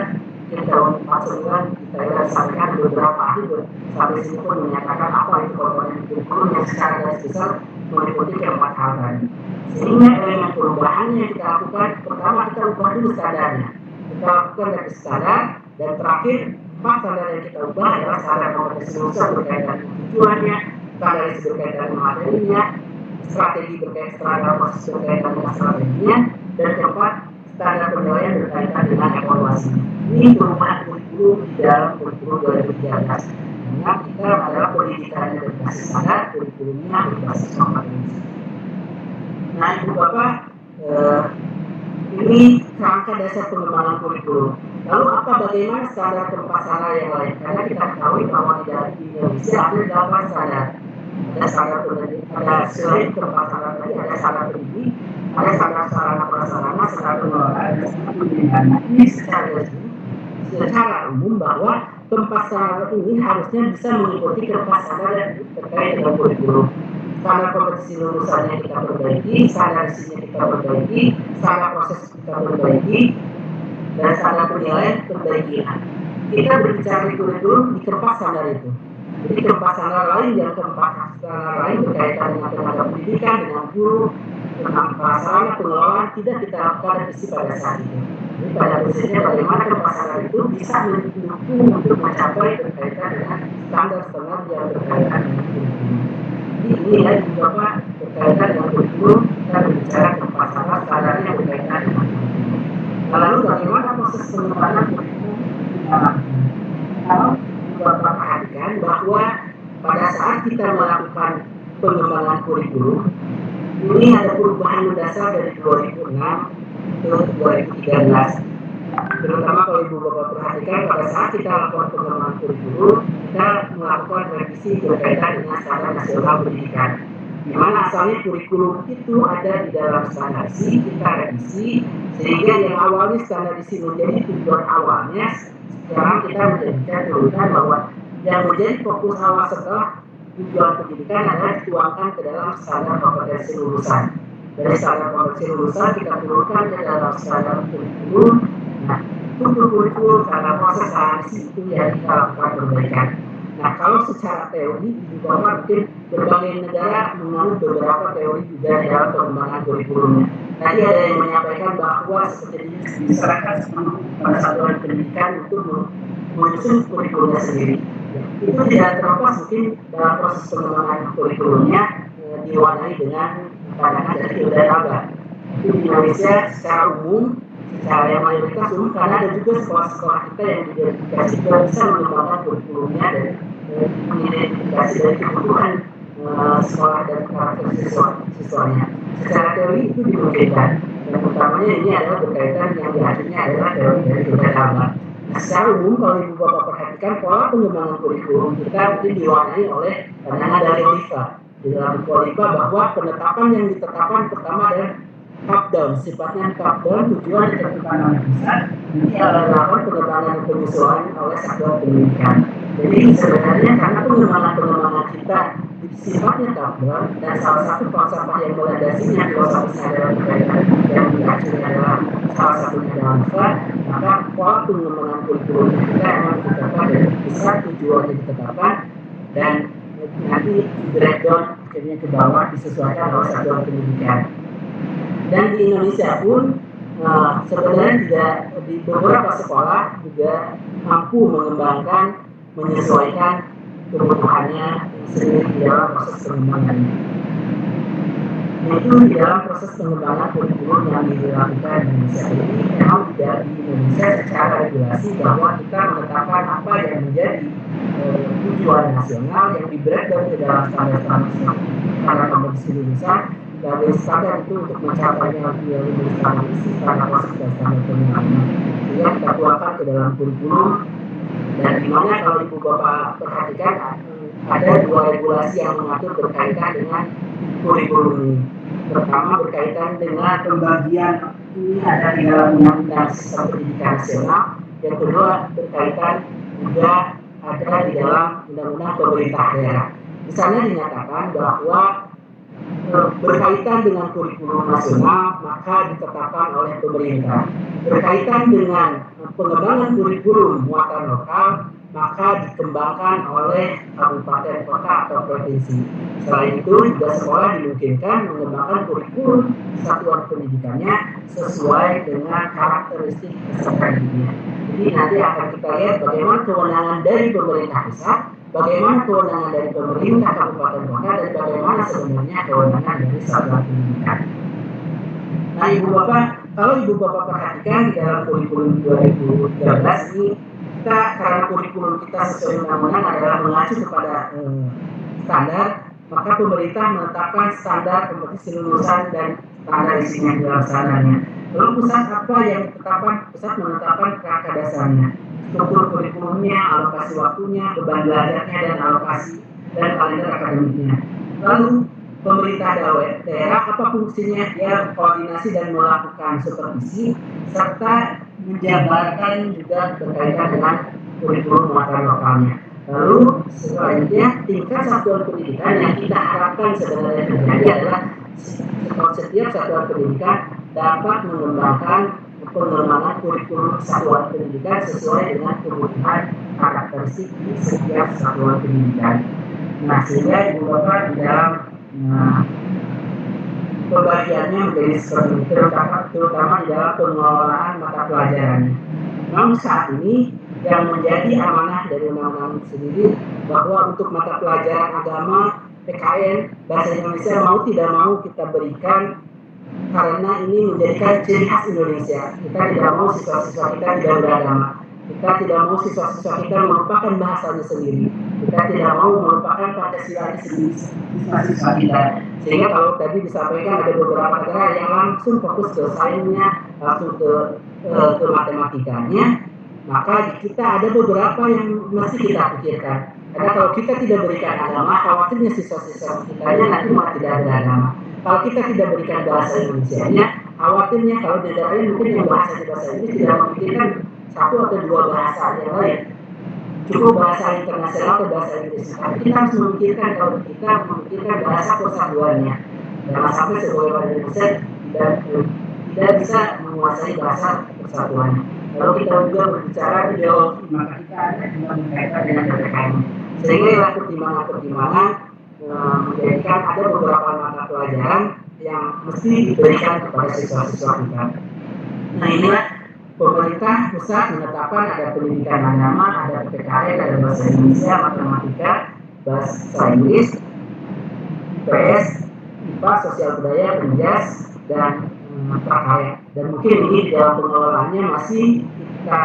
tahun 49 kita sampaikan beberapa ahli sampai sini pun menyatakan apa itu komponen kurikulum yang secara garis besar meliputi keempat hal tadi. Sehingga elemen perubahan yang kita lakukan, pertama kita ubah dulu standarnya. Kita lakukan dari standar, dan terakhir 4 standar yang kita ubah adalah standar kompetensi lulusan berkaitan dengan tujuannya, standar isi berkaitan dengan materinya, strategi berkaitan dengan proses berkaitan dengan strateginya, dan keempat standar penilaian berkaitan dengan evaluasi. Ini perubahan kurikulum di dalam kurikulum 2013. Karena kita adalah pendidikannya berbasis standar, kurikulumnya berbasis kompetensi. Nah, ibu bapak, ini kerangka dasar pengembangan kurikulum. Lalu bagaimana standar keempat standar yang lain? Karena kita ketahui bahwa di dalam Indonesia ada 8 standar. Ada standar pendidik, ada selain keempat standar tadi, ada standar pendidik, ada standar sarana prasarana, standar pengelola, dan standar pemilihan. Ini secara umum bahwa keempat standar ini harusnya bisa mengikuti keempat standar yang terkait dengan kurikulum. Standar kompetensi lulusannya kita perbaiki, standar isinya kita perbaiki, standar proses kita perbaiki, dan standar penilaian perbaiki. Kita berbicara di kurikulum di keempat standar itu. Jadi keempat standar lain yang keempat standar lain berkaitan dengan tenaga pendidikan, dengan guru, tentang prasarana pengelolaan tidak kita lakukan revisi pada saat itu. Jadi pada prinsipnya bagaimana keempat standar itu bisa mendukung untuk mencapai berkaitan dengan standar-standar yang berkaitan dengan kurikulum. Ini juga berkaitan dengan kurikulum kita berbicara tentang standarnya berkaitan dengan kurikulum. Lalu bagaimana proses pengembangan kurikulum di dalam? Kalau kita perhatikan bahwa pada saat kita melakukan pengembangan kurikulum, ini ada perubahan mendasar dari 2006 ke 2013. Terutama kalau Ibu Bapak perhatikan pada saat kita lakukan pengembangan kurikulum, kita melakukan revisi berkaitan dengan standar nasional pendidikan. Di mana asalnya kurikulum itu ada di dalam standarisasi, kita revisi sehingga yang awalnya standarisasi menjadi tujuan awalnya, sekarang kita menjadikan turunan bahwa yang menjadi fokus awal setelah tujuan pendidikan adalah dituangkan ke dalam standar kompetensi lulusan. Dari standar kompetensi lulusan kita turunkan ke dalam standar kurikulum. Nah, untuk kurikulum karena proses analisis itu yang kita lakukan perbaikan. Nah, kalau secara teori juga mungkin berbagai negara menganut beberapa teori juga dalam pengembangan kurikulumnya. Tadi ada yang menyampaikan bahwa seperti diserahkan pada satuan pendidikan untuk menyusun kurikulumnya sendiri. Itu tidak terlepas mungkin dalam proses pengembangan kurikulumnya diwarnai dengan pandangan dari Undang-Undang. Itu di Indonesia secara umum, secara yang mayoritas umum, karena ada juga sekolah-sekolah kita yang diidentifikasi bisa mengembangkan kurikulumnya dan mengidentifikasi dari kebutuhan sekolah dan karakter siswanya. Secara teori itu dimungkinkan, dan utamanya ini adalah berkaitan yang diaturnya adalah teori dari Undang-Undang. Secara umum kalau Ibu Bapak perhatikan pola pengembangan kurikulum kita mungkin diwarnai oleh pandangan dari OLIPA. Di dalam OLIPA bahwa penetapan yang ditetapkan pertama adalah top down, sifatnya top down, tujuan ditentukan oleh pusat, nanti dilakukan pengembangan dan penyesuaian oleh satuan pendidikan. Jadi sebenarnya karena pengembangan kita sifatnya top down dan salah satu falsafah yang melandasinya filosofisnya adalah berkaitan yang diacunya adalah salah satunya adalah OLIPA, maka pola pengembangan kurikulum kita memang ditetapkan dari pusat, tujuannya ditetapkan dan nanti breakdown akhirnya ke bawah disesuaikan oleh satuan pendidikan. Dan di Indonesia pun sebenarnya tidak di beberapa sekolah juga mampu mengembangkan, menyesuaikan kebutuhannya sendiri di dalam proses pengembangan. Itu di dalam proses pengembangan kurikulum yang dilakukan di Indonesia ini memang tidak di Indonesia secara regulasi bahwa kita menetapkan apa yang menjadi tujuan nasional yang di breakdown ke dalam standar kompetisi lulusan. Dari standar itu untuk mencapainya lulus transisi karena proses dan standar pengembangan sehingga kita tuangkan ke dalam kurikulum. Dan dimana kalau Ibu Bapak perhatikan ada dua regulasi yang mengatur berkaitan dengan kurikulum ini. Pertama berkaitan dengan pembagian ini ada di dalam Undang-Undang Sistem Pendidikan Nasional. Yang kedua berkaitan juga ada di dalam Undang-Undang Pemerintah Daerah. Di sana dinyatakan bahwa berkaitan dengan kurikulum nasional maka ditetapkan oleh pemerintah. Berkaitan dengan pengembangan kurikulum muatan lokal maka dikembangkan oleh kabupaten kota atau provinsi. Selain itu juga sekolah dimungkinkan mengembangkan kurikulum satuan pendidikannya sesuai dengan karakteristik peserta didiknya. Jadi nanti akan kita lihat bagaimana kewenangan dari pemerintah pusat, bagaimana kewenangan dari pemerintah kabupaten kota, dan bagaimana sebenarnya kewenangan dari satuan pendidikan. Nah, Ibu Bapak, kalau Ibu Bapak perhatikan di dalam kurikulum 2013 ini, kita karena kurikulum kita sesuai undang-undang adalah mengacu kepada standar, maka pemerintah menetapkan standar kompetisi lulusan dan standar isinya di dalam standarnya. Lalu pusat apa yang ditetapkan? Pusat menetapkan kerangka dasarnya, struktur kurikulumnya, alokasi waktunya, beban belajarnya, dan alokasi dan kalender akademiknya. Lalu pemerintah daerah apa fungsinya? Dia koordinasi dan melakukan supervisi serta menjabarkan juga berkaitan dengan kurikulum muatan lokalnya. Lalu selanjutnya tingkat satuan pendidikan yang kita harapkan sebenarnya terjadi adalah setiap satuan pendidikan dapat mengembangkan pengembangan kurikulum satuan pendidikan sesuai dengan kebutuhan karakteristik di setiap satuan pendidikan. Nah, sehingga Ibu Bapak di dalam pembagiannya menjadi seperti itu, terutama di dalam pengelolaan mata pelajarannya. Namun saat ini yang menjadi amanah dari undang-undang sendiri bahwa untuk mata pelajaran agama, PKN, bahasa Indonesia mau tidak mau kita berikan karena ini menjadikan ciri khas Indonesia. Kita tidak mau siswa-siswa kita tidak beragama. Kita tidak mau siswa-siswa kita melupakan bahasanya sendiri. Kita tidak mau melupakan Pancasila sendiri siswa-siswa kita. Sehingga kalau tadi disampaikan ada beberapa negara yang langsung fokus ke sainsnya, langsung ke matematikanya, maka kita ada beberapa yang mesti kita pikirkan. Karena kalau kita tidak berikan agama, khawatirnya siswa-siswa kita nanti malah tidak ada agama. Kalau kita tidak berikan bahasa Indonesia-nya, khawatirnya kalau di daerahnya mungkin yang bahasa ini tidak memikirkan satu atau dua bahasa yang lain. Cukup bahasa internasional atau bahasa Inggris. Tapi kita harus memikirkan kalau kita memikirkan bahasa persatuannya. Jangan sampai sebuah orang Indonesia tidak bisa menguasai bahasa persatuannya. Kalau kita juga berbicara ideologi, maka kita ada juga berkaitan dengan PPKM. Sehingga pertimbangan-pertimbangan menjadikan ada beberapa mata pelajaran yang mesti diberikan kepada siswa-siswa kita. Nah, inilah pemerintah pusat menetapkan ada pendidikan agama, ada PPKN, ada bahasa Indonesia, matematika, bahasa Inggris, PS, IPA, sosial budaya, penjas, dan prakarya. Dan mungkin ini di dalam pengelolaannya masih kita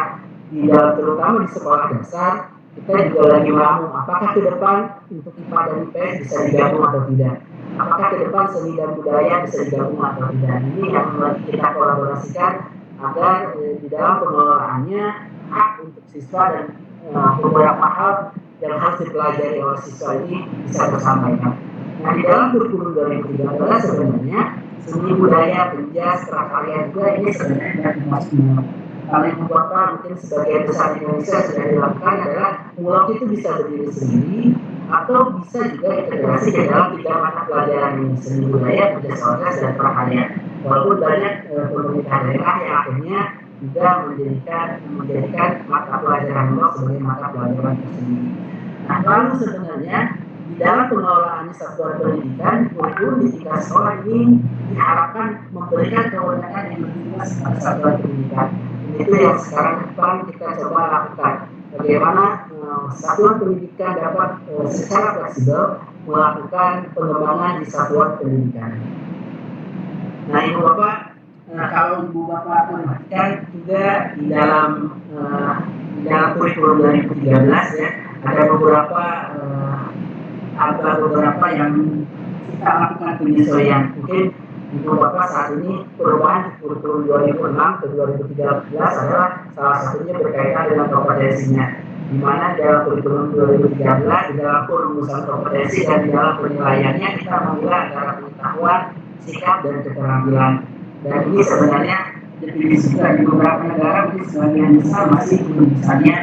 di dalam terutama di sekolah dasar kita juga lagi meramu apakah ke depan untuk IPA dan IPS bisa digabung atau tidak. Apakah ke depan seni dan budaya bisa digabung atau tidak. Ini yang lagi kita kolaborasikan agar di dalam pengelolaannya hak untuk siswa dan beberapa hal yang harus dipelajari oleh siswa ini bisa tersampaikan. Nah, di dalam kurikulum 2013 sebenarnya seni budaya, penjas, prakarya juga ini sebenarnya tidak dimasuk. Kalau yang Bapak mungkin sebagai besar Indonesia sudah dilakukan adalah mulak itu bisa berdiri sendiri atau bisa juga integrasi ke dalam 3 mata pelajaran ini, seni budaya, penjas, orgas, dan prakarya. Walaupun banyak pemerintah daerah yang akhirnya juga menjadikan mata pelajaran mulak sebagai mata pelajaran tersendiri. Nah, lalu sebenarnya di dalam pengelolaannya satuan pendidikan, kurikulum di tingkat sekolah ini diharapkan memberikan kewenangan yang lebih luas kepada satuan pendidikan. Itu yang sekarang depan kita coba lakukan. Bagaimana satuan pendidikan dapat secara fleksibel melakukan pengembangan di satuan pendidikan. Nah, Ibu Bapak, kalau Ibu Bapak perhatikan juga di dalam kurikulum 2013 ya, ada beberapa yang kita lakukan penyesuaian. Mungkin Ibu Bapak saat ini perubahan di kurikulum 2006 ke 2013 adalah salah satunya berkaitan dengan kompetensinya. Di mana dalam kurikulum 2013 di dalam perumusan kompetensi dan di dalam penilaiannya kita memilah antara pengetahuan, sikap, dan keterampilan. Dan ini sebenarnya definisi juga di beberapa negara mungkin sebagian besar masih belum misalnya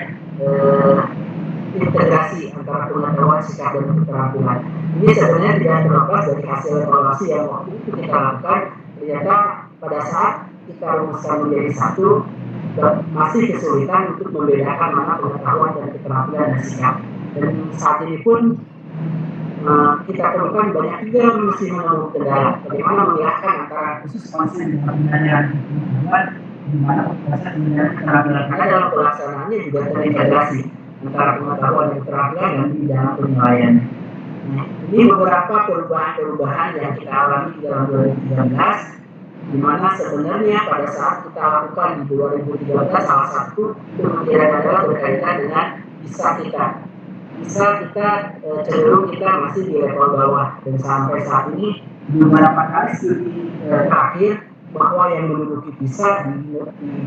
integrasi antara pengetahuan, sikap, dan keterampilan. Ini sebenarnya tidak terlepas dari hasil evaluasi yang waktu itu kita lakukan. Ternyata pada saat kita rumuskan menjadi satu, masih kesulitan untuk membedakan mana pengetahuan dan keterampilan dan sikap. Dan saat ini pun kita temukan banyak juga yang mesti menemukan kendala. Bagaimana mengelahkan antara khusus konsep dan pembelajaran pengetahuan, di mana konsep dan keterampilan. Karena dalam pelaksanaannya juga terintegrasi antara pengetahuan dan keterampilan dan di dalam penilaian. Nah, ini beberapa perubahan-perubahan yang kita alami di dalam 2013, di mana sebenarnya pada saat kita lakukan di 2013 salah satu kemudian adalah berkaitan dengan bisa kita cenderung kita masih di level bawah, dan sampai saat ini beberapa kali studi terakhir bahwa yang menduduki PISA di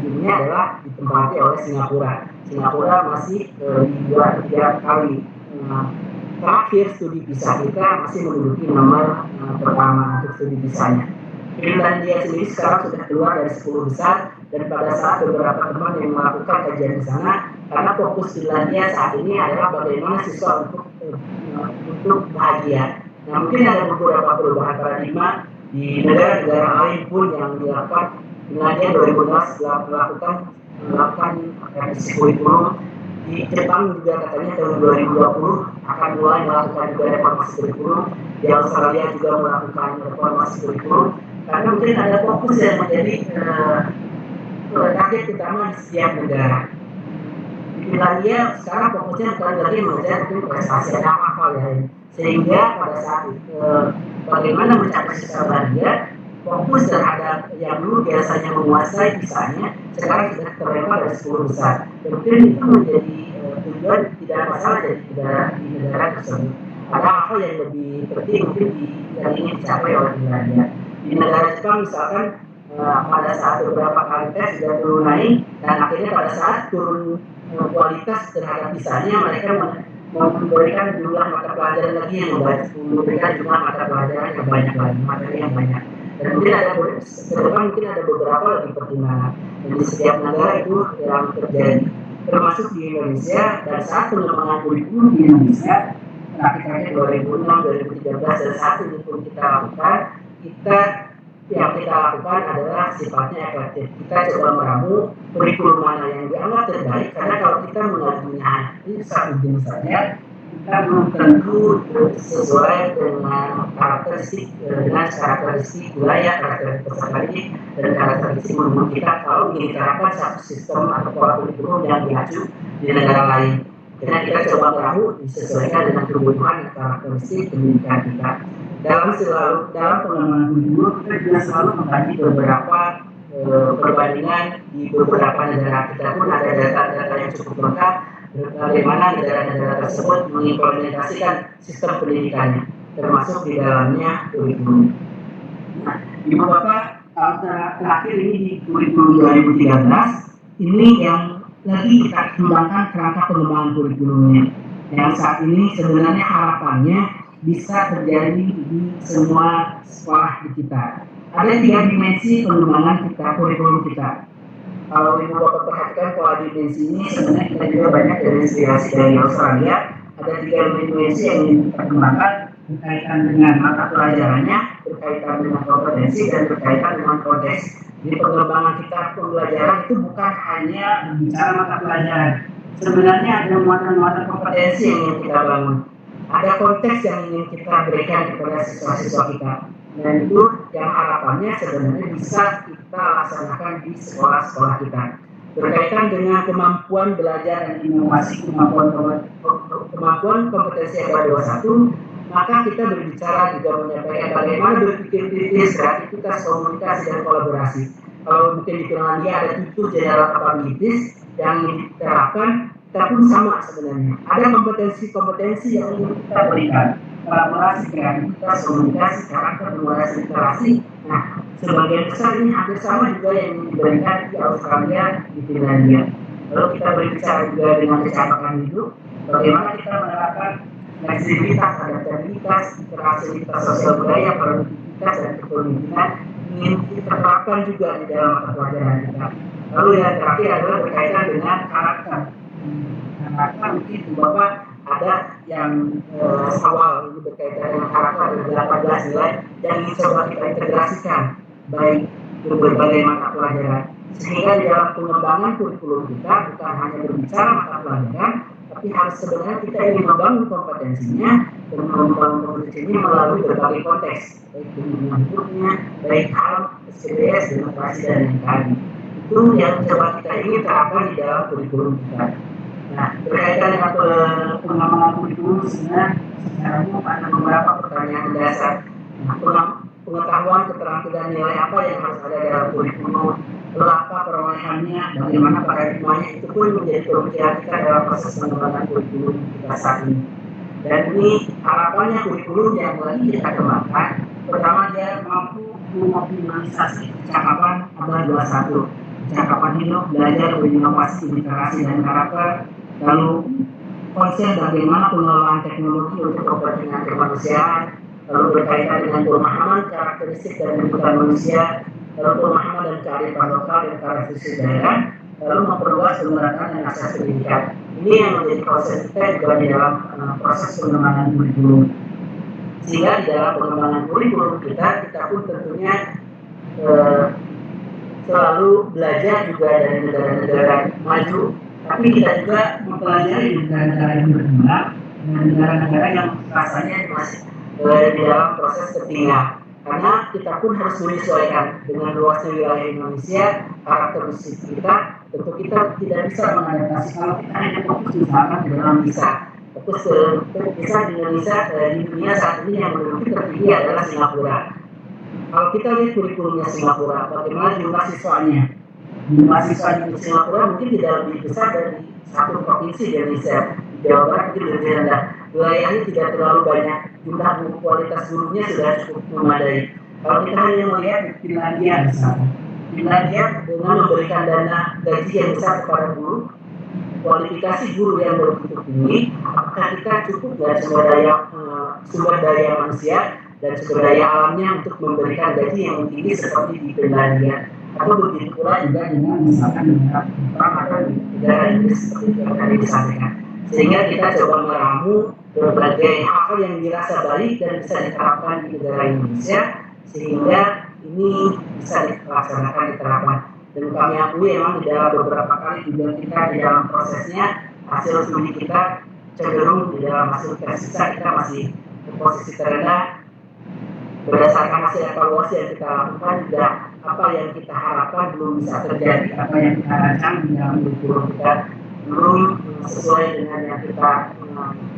dunia adalah ditempati oleh Singapura. Singapura masih di 2-3 kali terakhir studi PISA kita masih menduduki nomor pertama untuk studi PISA-nya. Finlandia sendiri sekarang sudah keluar dari 10 besar, dan pada saat beberapa teman yang melakukan kajian di sana, karena fokus Finlandia saat ini adalah bagaimana siswa untuk bahagia. Nah, mungkin ada beberapa perubahan paradigma di negara-negara lain pun yang dilakukan. Finlandia 2012 melakukan revisi kurikulum. Di Jepang juga katanya tahun 2020 akan mulai melakukan juga reformasi kurikulum. Di Australia juga melakukan reformasi kurikulum. Karena mungkin ada fokus yang menjadi target utama di setiap negara. Di Finlandia sekarang fokusnya bukan lagi mengejar prestasi ada hal lain. Sehingga pada saat bagaimana mencapai siswa bahagia, fokus terhadap yang dulu biasanya menguasai misalnya, sekarang sudah terlempar dari 10 besar. Dan mungkin itu menjadi tujuan tidak masalah di negara tersebut. Ada hal yang lebih penting mungkin yang ingin dicapai oleh Belanda. Di negara Jepang misalkan pada saat beberapa kali tes sudah turun naik, dan akhirnya pada saat turun kualitas terhadap misalnya mereka memberikan jumlah mata pelajaran lagi yang memberikan jumlah mata pelajaran yang banyak lagi, materi yang banyak. Dan mungkin ada kedepan mungkin ada beberapa lagi pertimbangan. Dan di setiap negara itu yang terjadi, termasuk di Indonesia. Dan saat pengembangan kurikulum di Indonesia terakhir 2006, 2013 dan saat ini pun kita lakukan, yang kita lakukan adalah sifatnya efektif. Kita coba meramu kurikulum mana yang dianggap terbaik, karena kalau kita mengajunya ini satu jenis saja, kita belum tentu sesuai dengan karakteristik wilayah, karakteristik peserta didik, dan karakteristik menurut kita kalau ingin diterapkan satu sistem atau pola kurikulum yang diacu di negara lain. Karena kita coba meramu disesuaikan dengan kebutuhan dan karakteristik pendidikan kita. Dalam pengembangan kurikulum kita juga selalu mengkaji beberapa perbandingan di beberapa negara. Kita pun ada data-data yang cukup lengkap bagaimana negara-negara tersebut mengimplementasikan sistem pendidikannya, termasuk di dalamnya kurikulum. Nah, Ibu Bapak, terakhir ini di kurikulum 2013 ini yang lagi kita kembangkan kerangka pengembangan kurikulumnya. Yang saat ini sebenarnya harapannya bisa terjadi di semua sekolah di kita. Ada 3 dimensi pengembangan kurikulum kita. Kalau Ibu Bapak perhatikan pola dimensi ini, sebenarnya kita juga banyak dari inspirasi dari Australia. Ada 3 dimensi yang ingin kita kembangkan berkaitan dengan mata pelajarannya, berkaitan dengan kompetensi, dan berkaitan dengan konteks. Di pengembangan kita pembelajaran itu bukan hanya bicara mata pelajaran. Sebenarnya ada muatan-muatan kompetensi yang ingin kita bangun. Ada konteks yang ingin kita berikan kepada siswa-siswa kita. Dan itu yang harapannya sebenarnya bisa kita laksanakan di sekolah-sekolah kita. Berkaitan dengan kemampuan belajar dan inovasi, kemampuan kompetensi abad 21, maka kita berbicara juga menyampaikan bagaimana berpikir kritis, kreativitas, komunikasi, dan kolaborasi. Kalau mungkin di Finlandia ada 7 general capabilities yang diterapkan, kita pun sama sebenarnya. Ada kompetensi-kompetensi yang ingin kita berikan. Kolaborasi, kreativitas, komunikasi, karakter, memulai literasi. Nah, sebagian besar ini hampir sama juga yang diberikan di Australia, di Finlandia. Lalu kita berbicara juga dengan kecakapan hidup, bagaimana kita menerapkan fleksibilitas, adaptabilitas, interasivitas sosial budaya, produktivitas, dan kepemimpinan ingin kita terapkan juga di dalam mata pelajaran kita. Lalu yang terakhir adalah berkaitan dengan karakter. Karakter mungkin Bapak ada yang awal ini berkaitan dengan karakter ada 18 nilai yang ingin coba kita integrasikan baik ke berbagai mata pelajaran, sehingga di dalam pengembangan kurikulum kita bukan hanya berbicara mata pelajaran, tapi harus sebenarnya kita ingin membangun kompetensinya dan membangun kompetensinya melalui berbagai konteks, baik lingkungan hidupnya, baik hal, SPDS, demokrasi, dan yang tadi. Itu yang coba kita ingin terapkan di dalam kurikulum kita. Nah, berkaitan dengan pengembangan kurikulum sebenarnya secara umum ada beberapa pertanyaan dasar. Nah, pengetahuan, keterampilan, nilai apa yang harus ada dalam kurikulum, lalu apa perolehannya, bagaimana paradigmanya, itu pun menjadi pemikiran kita dalam proses pengembangan kurikulum kita saat ini. Dan ini harapannya kurikulum yang lagi kita kembangkan, pertama dia mampu mengoptimalisasi kecakapan abad 21, kecakapan hidup, belajar, berinovasi, literasi, dan karakter. Lalu konsep bagaimana pengelolaan teknologi untuk kepentingan kemanusiaan, lalu berkaitan dengan pemahaman karakteristik dan kebutuhan manusia, lalu pemahaman dan kearifan lokal dan karakteristik daerah, lalu memperluas pemerataan dan akses pendidikan. Ini yang menjadi konsep kita juga di dalam proses pengembangan kurikulum. Sehingga di dalam pengembangan kurikulum kita pun tentunya selalu belajar juga dari negara-negara maju, tapi kita juga mempelajari negara-negara yang berkembang dan negara-negara yang rasanya masih di dalam proses ketinggalan. Karena kita pun harus menyesuaikan dengan luasnya wilayah Indonesia, karakteristik kita. Tentu kita tidak bisa mengadaptasi kalau kita hanya fokus misalkan ke dalam bisa. Fokus ke bisa di Indonesia, di dunia saat ini yang menduduki tertinggi adalah Singapura. kalau kita lihat kurikulumnya Singapura, bagaimana jumlah siswanya? Jumlah siswa di Singapura mungkin tidak lebih besar dari satu provinsi di Indonesia. Di Jawa Barat mungkin lebih rendah. Wilayahnya tidak terlalu banyak, jumlah kualitas gurunya sudah cukup memadai. Kalau kita hanya melihat di Finlandia misalnya, Finlandia dengan memberikan dana gaji yang besar kepada guru, kualifikasi guru yang begitu tinggi, apakah kita cukup dengan sumber daya manusia dan sumber daya alamnya untuk memberikan gaji yang tinggi seperti di Finlandia? Atau begitu pula juga dengan misalkan negara Jepang atau di negara Inggris seperti yang tadi disampaikan. Sehingga kita coba meramu berbagai hal yang dirasa baik dan bisa diterapkan di negara Indonesia, sehingga ini bisa dilaksanakan, diterapkan. Dan kami akui memang di dalam beberapa kali juga kita di dalam prosesnya hasil studi kita cenderung di dalam hasil tes kita masih di posisi terendah. Berdasarkan hasil evaluasi yang kita lakukan juga apa yang kita harapkan belum bisa terjadi, apa yang kita rancang di dalam kurikulum kita belum sesuai dengan yang kita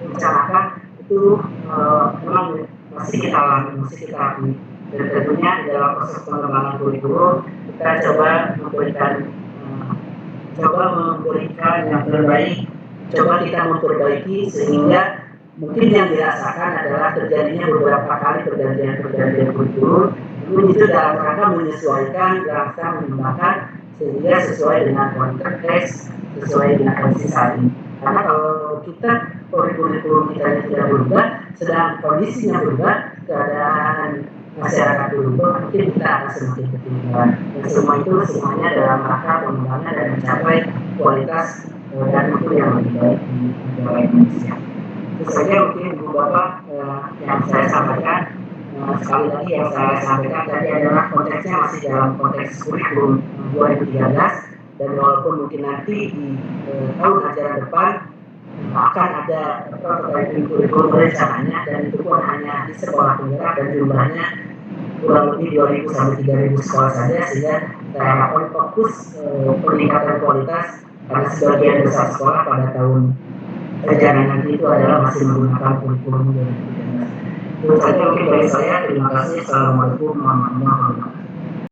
rencanakan, itu memang masih kita alami, masih kita akui. Dan tentunya di dalam proses pengembangan kurikulum kita coba memberikan yang terbaik, coba kita memperbaiki sehingga mungkin yang dirasakan adalah terjadinya beberapa kali pergantian kurikulum. Itu dalam rangka menyesuaikan, dalam rangka mengembangkan sehingga sesuai dengan konteks, sesuai dengan kondisi saat ini. Karena kalau kita kurikulum kita tidak berubah, sedang kondisinya berubah, keadaan masyarakat berubah, mungkin kita akan semakin ketinggalan. Dan semuanya dalam rangka pengembangan dan mencapai kualitas dan mutu yang lebih baik di negara Indonesia. Itu saja mungkin Ibu Bapak yang saya sampaikan. Sekali lagi yang saya sampaikan tadi adalah konteksnya masih dalam konteks kurikulum 2013, dan walaupun mungkin nanti di tahun ajaran depan akan ada prototipe kurikulum rencananya, dan itu pun hanya di sekolah penggerak dan jumlahnya kurang lebih 2.000 sampai 3.000 sekolah saja, sehingga kita harapkan fokus peningkatan kualitas karena sebagian besar sekolah pada tahun ajaran nanti itu adalah masih menggunakan kurikulum 2013. Itu saja mungkin dari saya. Terima kasih. Assalamualaikum warahmatullahi wabarakatuh.